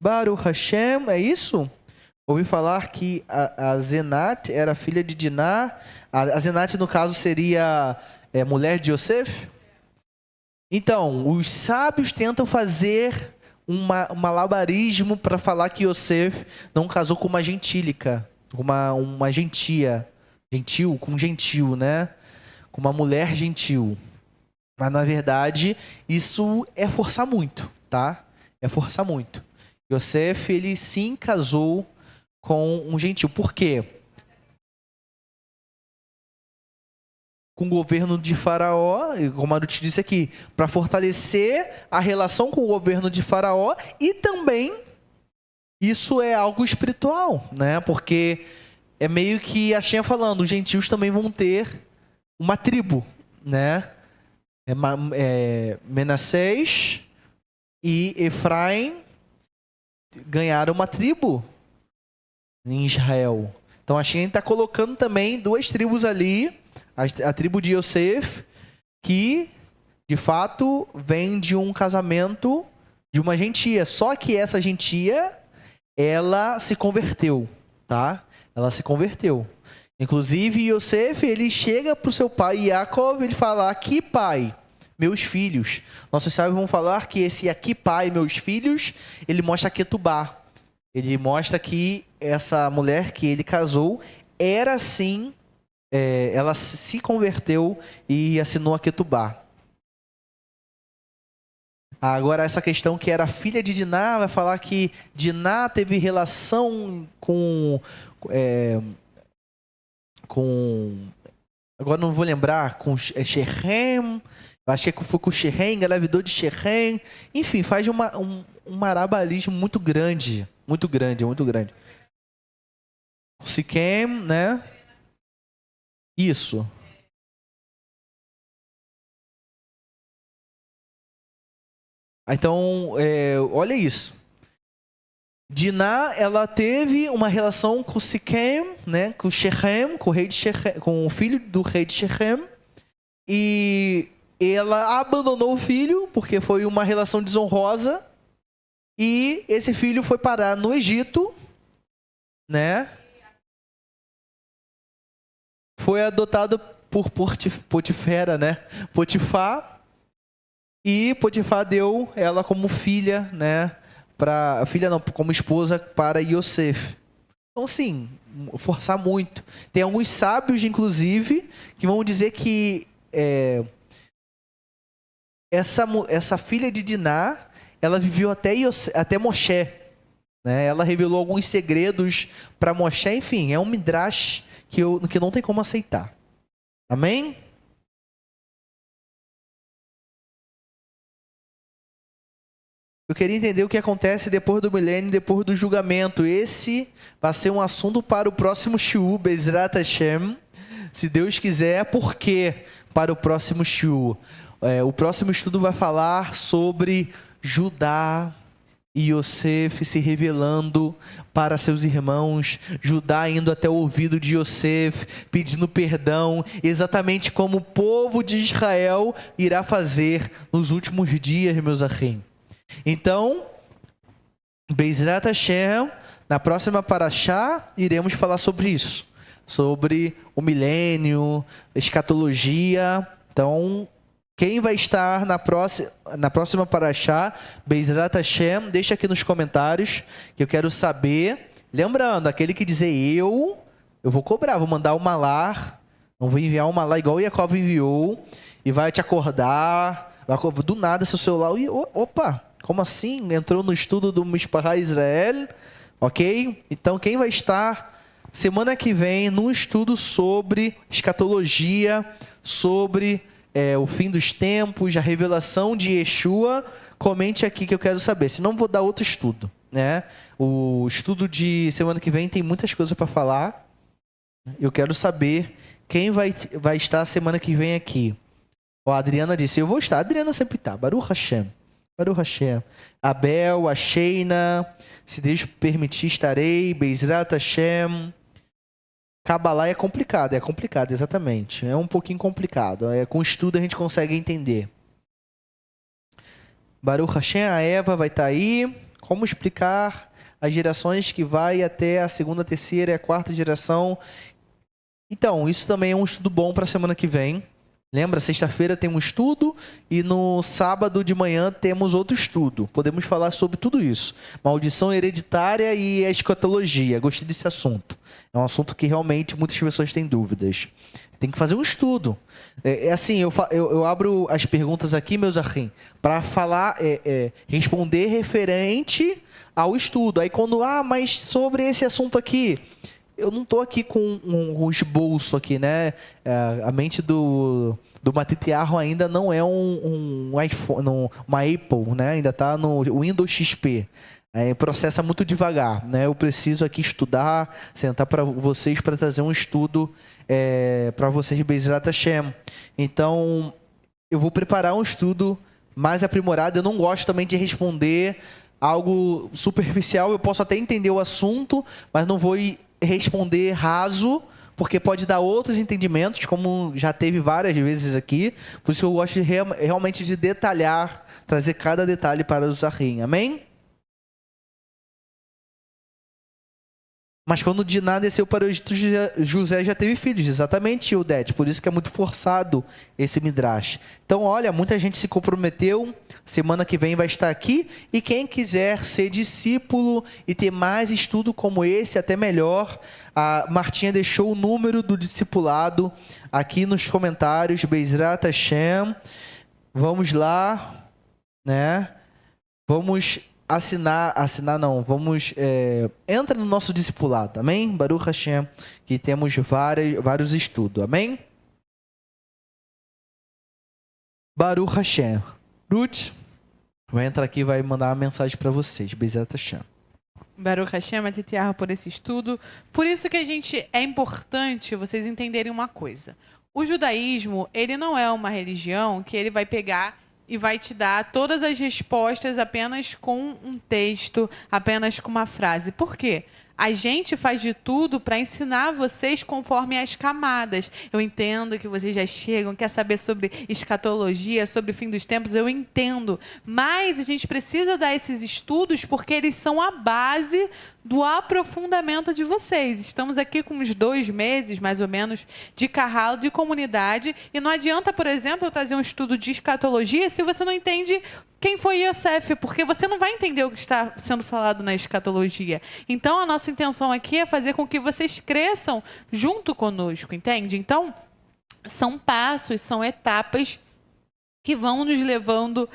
Baruch Hashem, é isso? Ouvi falar que a Zenat era filha de Diná. A Zenat, no caso, seria mulher de Yosef? Então, os sábios tentam fazer um malabarismo para falar que Yosef não casou com uma gentílica, com uma gentia, com um gentil, né? Com uma mulher gentil. Mas, na verdade, isso é forçar muito, tá? É forçar muito. Yosef, ele sim casou com um gentil. Por quê? Com o governo de Faraó, como eu te disse aqui, para fortalecer a relação com o governo de Faraó, e também isso é algo espiritual, né? Porque é meio que a Shem falando, os gentios também vão ter uma tribo, né? Menassés e Efraim ganharam uma tribo em Israel. Então a Shem está colocando também 2 tribos ali, a tribo de Yosef, que de fato vem de um casamento de uma gentia. Só que essa gentia, ela se converteu, tá? Ela se converteu. Inclusive Yosef, ele chega para o seu pai Yaakov, ele fala: aqui pai, meus filhos. Nossos sábios vão falar que esse aqui pai, meus filhos, ele mostra Ketubá. Ele mostra que essa mulher que ele casou era sim, ela se converteu e assinou a Ketubá. Agora essa questão que era filha de Diná, vai falar que Diná teve relação com agora não vou lembrar, com Shechem, acho que foi com Shechem, engravidou de Shechem, enfim, faz um marabalismo muito grande. Muito grande. Siquém, né? Isso. Então, olha isso. Diná, ela teve uma relação com Siquém, né? Com Shechem, com o rei de Shechem, com o filho do rei de Shechem. E ela abandonou o filho, porque foi uma relação desonrosa. E esse filho foi parar no Egito, né? foi adotado por Potifera, né? Potifar, e Potifar deu ela como filha, né? Como esposa para Yosef. Então, sim, forçar muito. Tem alguns sábios, inclusive, que vão dizer que essa filha de Diná, ela viveu até Moshe, né? Ela revelou alguns segredos para Moshe. Enfim, é um midrash que não tem como aceitar. Amém? Eu queria entender o que acontece depois do milênio, depois do julgamento. Esse vai ser um assunto para o próximo Shiur, Bezrat Hashem. Se Deus quiser, por quê para o próximo Shiur? O próximo estudo vai falar sobre Judá e Yosef se revelando para seus irmãos, Judá indo até o ouvido de Yosef, pedindo perdão, exatamente como o povo de Israel irá fazer nos últimos dias, meus achim. Então, Bezrat Hashem, na próxima Parashá, iremos falar sobre isso, sobre o milênio, escatologia. Então, quem vai estar na próxima Parashá, Bezrat Hashem, deixa aqui nos comentários, que eu quero saber. Lembrando, aquele que dizer eu vou cobrar, vou mandar um malar, não vou enviar um malar igual o Jacob enviou, e vai te acordar, do nada seu celular, e opa, como assim? Entrou no estudo do Mishpachá Israel, ok? Então, quem vai estar semana que vem no estudo sobre escatologia, sobre o fim dos tempos, a revelação de Yeshua, comente aqui que eu quero saber. Senão vou dar outro estudo, né? O estudo de semana que vem tem muitas coisas para falar. Eu quero saber quem vai estar semana que vem aqui. A Adriana disse, eu vou estar. A Adriana sempre está. Baruch Hashem. Baruch Hashem. Abel, a Sheina, se Deus permitir estarei. Bezrat Hashem. Kabbalah é complicado, exatamente. É um pouquinho complicado. Com estudo a gente consegue entender. Baruch Hashem, a Eva vai estar aí. Como explicar as gerações que vai até a segunda, terceira e a quarta geração? Então, isso também é um estudo bom para a semana que vem. Lembra, sexta-feira tem um estudo e no sábado de manhã temos outro estudo. Podemos falar sobre tudo isso. Maldição hereditária e a escatologia. Gostei desse assunto. É um assunto que realmente muitas pessoas têm dúvidas. Tem que fazer um estudo. Assim, eu abro as perguntas aqui, meus achim, para falar, responder referente ao estudo. Aí quando, mas sobre esse assunto aqui... Eu não estou aqui com um esboço aqui, né? A mente do Matitiarro ainda não é um iPhone, uma Apple, né? Ainda está no Windows XP. Processa muito devagar, né? Eu preciso aqui estudar, sentar para vocês para trazer um estudo para vocês, Bezrat Hashem. Então, eu vou preparar um estudo mais aprimorado. Eu não gosto também de responder algo superficial. Eu posso até entender o assunto, mas não vou responder raso, porque pode dar outros entendimentos, como já teve várias vezes aqui. Por isso eu gosto realmente de detalhar, trazer cada detalhe para o Zahrim. Amém? Mas quando Diná desceu para o Egito, José já teve filhos. Exatamente, Ildete. Por isso que é muito forçado esse midrash. Então, olha, muita gente se comprometeu. Semana que vem vai estar aqui. E quem quiser ser discípulo e ter mais estudo como esse, até melhor, a Martinha deixou o número do discipulado aqui nos comentários. Bezrat Hashem. Vamos lá, né? Vamos entra no nosso discipulado, amém? Baruch Hashem, que temos vários estudos, amém? Baruch Hashem. Ruth, vai entrar aqui e vai mandar uma mensagem para vocês, Bezrat Hashem. Baruch Hashem, Matitiarra, por esse estudo. Por isso que é importante vocês entenderem uma coisa. O judaísmo, ele não é uma religião que ele vai pegar e vai te dar todas as respostas apenas com um texto, apenas com uma frase. Por quê? A gente faz de tudo para ensinar vocês conforme as camadas. Eu entendo que vocês já chegam, quer saber sobre escatologia, sobre o fim dos tempos, eu entendo. Mas a gente precisa dar esses estudos porque eles são a base do aprofundamento de vocês. Estamos aqui com uns 2 meses, mais ou menos, de carralo de comunidade, e não adianta, por exemplo, eu trazer um estudo de escatologia se você não entende quem foi Yosef, porque você não vai entender o que está sendo falado na escatologia. Então, a nossa intenção aqui é fazer com que vocês cresçam junto conosco, entende? Então, são passos, são etapas que vão nos levando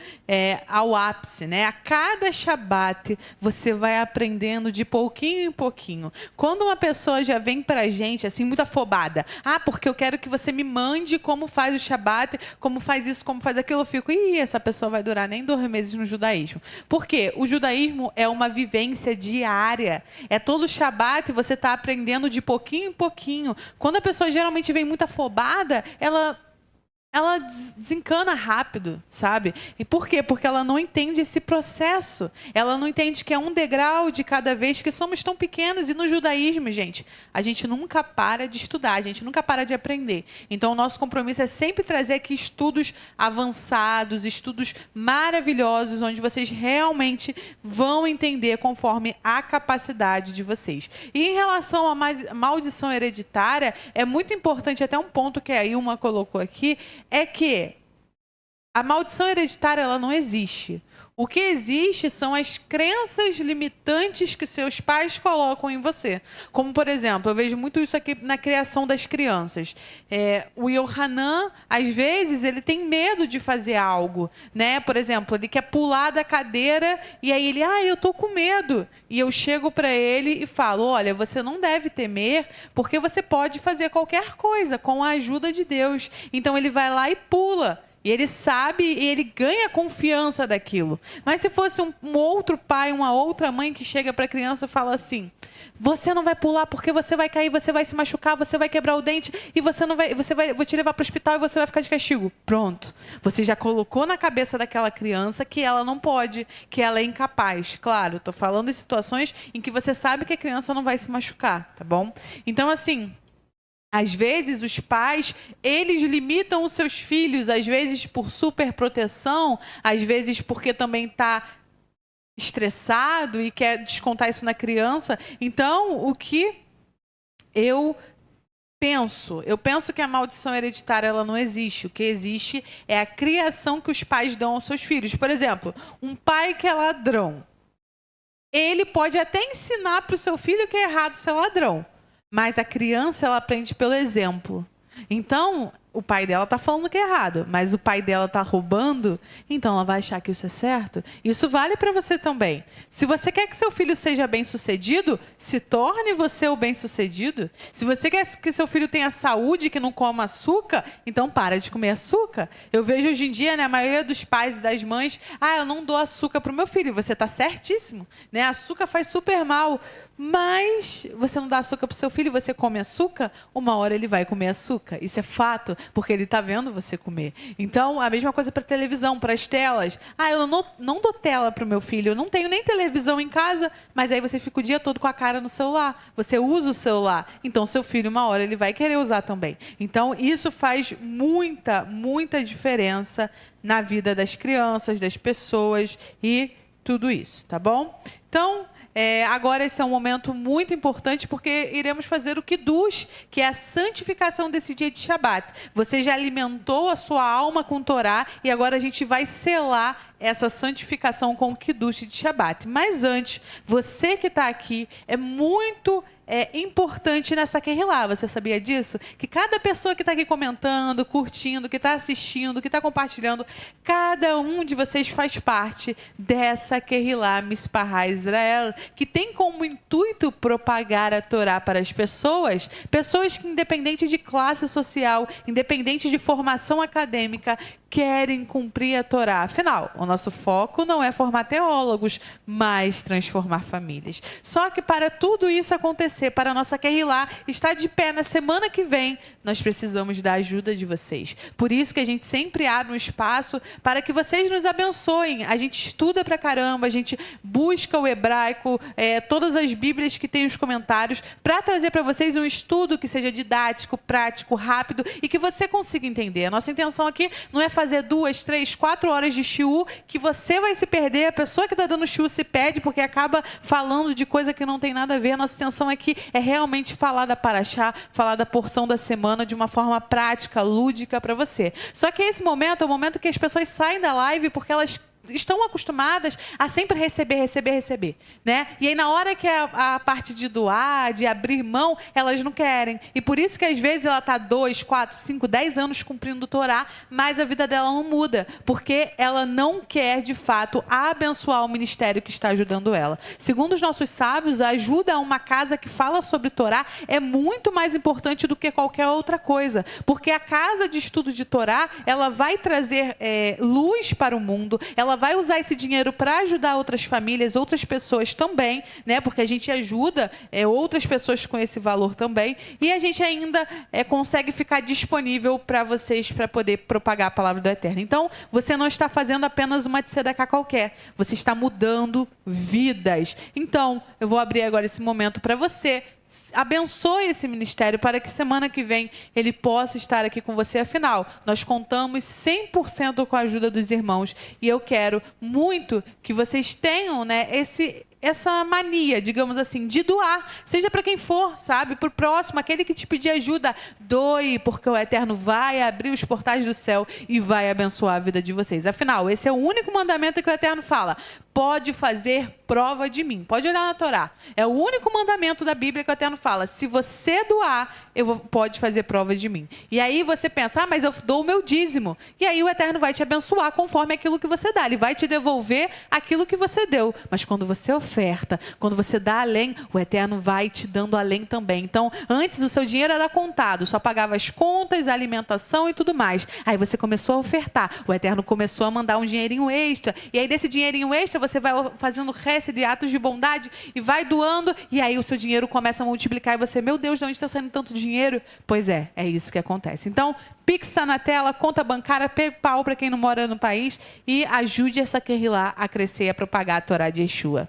ao ápice, né? A cada Shabat você vai aprendendo de pouquinho em pouquinho. Quando uma pessoa já vem pra gente assim muito afobada, porque eu quero que você me mande como faz o Shabat, como faz isso, como faz aquilo, eu fico, essa pessoa vai durar nem 2 meses no judaísmo. Por quê? O judaísmo é uma vivência diária. É todo Shabat você está aprendendo de pouquinho em pouquinho. Quando a pessoa geralmente vem muito afobada, ela desencana rápido, sabe? E por quê? Porque ela não entende esse processo. Ela não entende que é um degrau de cada vez, que somos tão pequenos. E no judaísmo, gente, a gente nunca para de estudar, a gente nunca para de aprender. Então, o nosso compromisso é sempre trazer aqui estudos avançados, estudos maravilhosos, onde vocês realmente vão entender conforme a capacidade de vocês. E em relação à maldição hereditária, é muito importante, até um ponto que a Ilma colocou aqui, é que a maldição hereditária ela não existe. O que existe são as crenças limitantes que seus pais colocam em você. Como, por exemplo, eu vejo muito isso aqui na criação das crianças. O Yohanan, às vezes, ele tem medo de fazer algo, né? Por exemplo, ele quer pular da cadeira e aí ele, eu tô com medo. E eu chego para ele e falo, olha, você não deve temer, porque você pode fazer qualquer coisa com a ajuda de Deus. Então, ele vai lá e pula. E ele sabe e ele ganha confiança daquilo. Mas se fosse um outro pai, uma outra mãe que chega para a criança e fala assim, você não vai pular porque você vai cair, você vai se machucar, você vai quebrar o dente e vou te levar para o hospital e você vai ficar de castigo. Pronto. Você já colocou na cabeça daquela criança que ela não pode, que ela é incapaz. Claro, estou falando em situações em que você sabe que a criança não vai se machucar, tá bom? Então, assim, às vezes, os pais, eles limitam os seus filhos, às vezes por superproteção, às vezes porque também está estressado e quer descontar isso na criança. Então, o que eu penso que a maldição hereditária ela não existe. O que existe é a criação que os pais dão aos seus filhos. Por exemplo, um pai que é ladrão, ele pode até ensinar para o seu filho que é errado ser ladrão. Mas a criança, ela aprende pelo exemplo. Então, o pai dela está falando que é errado, mas o pai dela está roubando, então ela vai achar que isso é certo. Isso vale para você também. Se você quer que seu filho seja bem-sucedido, se torne você o bem-sucedido. Se você quer que seu filho tenha saúde, que não coma açúcar, então para de comer açúcar. Eu vejo hoje em dia, né, a maioria dos pais e das mães, eu não dou açúcar para o meu filho. Você está certíssimo, né? Açúcar faz super mal. Mas você não dá açúcar para o seu filho, você come açúcar, uma hora ele vai comer açúcar. Isso é fato, porque ele está vendo você comer. Então, a mesma coisa para a televisão, para as telas. Eu não dou tela para o meu filho, eu não tenho nem televisão em casa, mas aí você fica o dia todo com a cara no celular. Você usa o celular, então seu filho, uma hora, ele vai querer usar também. Então, isso faz muita, muita diferença na vida das crianças, das pessoas e tudo isso, tá bom? Então, agora esse é um momento muito importante porque iremos fazer o Kiddush, que é a santificação desse dia de Shabat. Você já alimentou a sua alma com Torá e agora a gente vai selar essa santificação com o Kiddush de Shabat. Mas antes, você que está aqui, é muito importante nessa Kehilá. Você sabia disso? Que cada pessoa que está aqui comentando, curtindo, que está assistindo, que está compartilhando, cada um de vocês faz parte dessa Kehilá Mispará Israel, que tem como intuito propagar a Torá para as pessoas que, independente de classe social, independente de formação acadêmica, querem cumprir a Torá. Afinal, o nosso foco não é formar teólogos, mas transformar famílias. Só que para tudo isso acontecer, para a nossa Kehilá estar de pé na semana que vem, nós precisamos da ajuda de vocês. Por isso que a gente sempre abre um espaço para que vocês nos abençoem. A gente estuda pra caramba, a gente busca o hebraico, todas as Bíblias que tem os comentários, para trazer para vocês um estudo que seja didático, prático, rápido e que você consiga entender. A nossa intenção aqui não é fazer fazer 2, 3, 4 horas de shiur, que você vai se perder, a pessoa que está dando shiur se perde, porque acaba falando de coisa que não tem nada a ver. A nossa intenção aqui é realmente falar da Parashá, falar da porção da semana de uma forma prática, lúdica para você. Só que esse momento é o momento que as pessoas saem da live porque elas estão acostumadas a sempre receber, né? E aí, na hora que a parte de doar, de abrir mão, elas não querem. E por isso que, às vezes, ela está 2, 4, 5, 10 anos cumprindo o Torá, mas a vida dela não muda, porque ela não quer, de fato, abençoar o ministério que está ajudando ela. Segundo os nossos sábios, a ajuda a uma casa que fala sobre Torá é muito mais importante do que qualquer outra coisa, porque a casa de estudo de Torá, ela vai trazer luz para o mundo, ela vai usar esse dinheiro para ajudar outras famílias, outras pessoas também, né? Porque a gente ajuda outras pessoas com esse valor também. E a gente ainda consegue ficar disponível para vocês para poder propagar a palavra do Eterno. Então, você não está fazendo apenas uma tzedakah qualquer. Você está mudando vidas. Então, eu vou abrir agora esse momento para você. Abençoe esse ministério para que semana que vem ele possa estar aqui com você. Afinal, nós contamos 100% com a ajuda dos irmãos. E eu quero muito que vocês tenham, né, essa mania, digamos assim, de doar, seja para quem for, sabe? Para o próximo, aquele que te pedir ajuda, doe, porque o Eterno vai abrir os portais do céu e vai abençoar a vida de vocês. Afinal, esse é o único mandamento que o Eterno fala. Pode fazer prova de mim. Pode olhar na Torá. É o único mandamento da Bíblia que o Eterno fala. Se você doar, pode fazer prova de mim. E aí você pensa, mas eu dou o meu dízimo. E aí o Eterno vai te abençoar conforme aquilo que você dá. Ele vai te devolver aquilo que você deu. Mas quando você oferta, quando você dá além, o Eterno vai te dando além também. Então, antes o seu dinheiro era contado, só pagava as contas, a alimentação e tudo mais. Aí você começou a ofertar. O Eterno começou a mandar um dinheirinho extra. E aí desse dinheirinho extra, você vai fazendo de atos de bondade e vai doando, e aí o seu dinheiro começa a multiplicar e você, meu Deus, de onde está saindo tanto dinheiro? Pois é isso que acontece. Então, Pix está na tela, conta bancária, PayPal para quem não mora no país, e ajude essa Kehilá a crescer e a propagar a Torá de Yeshua.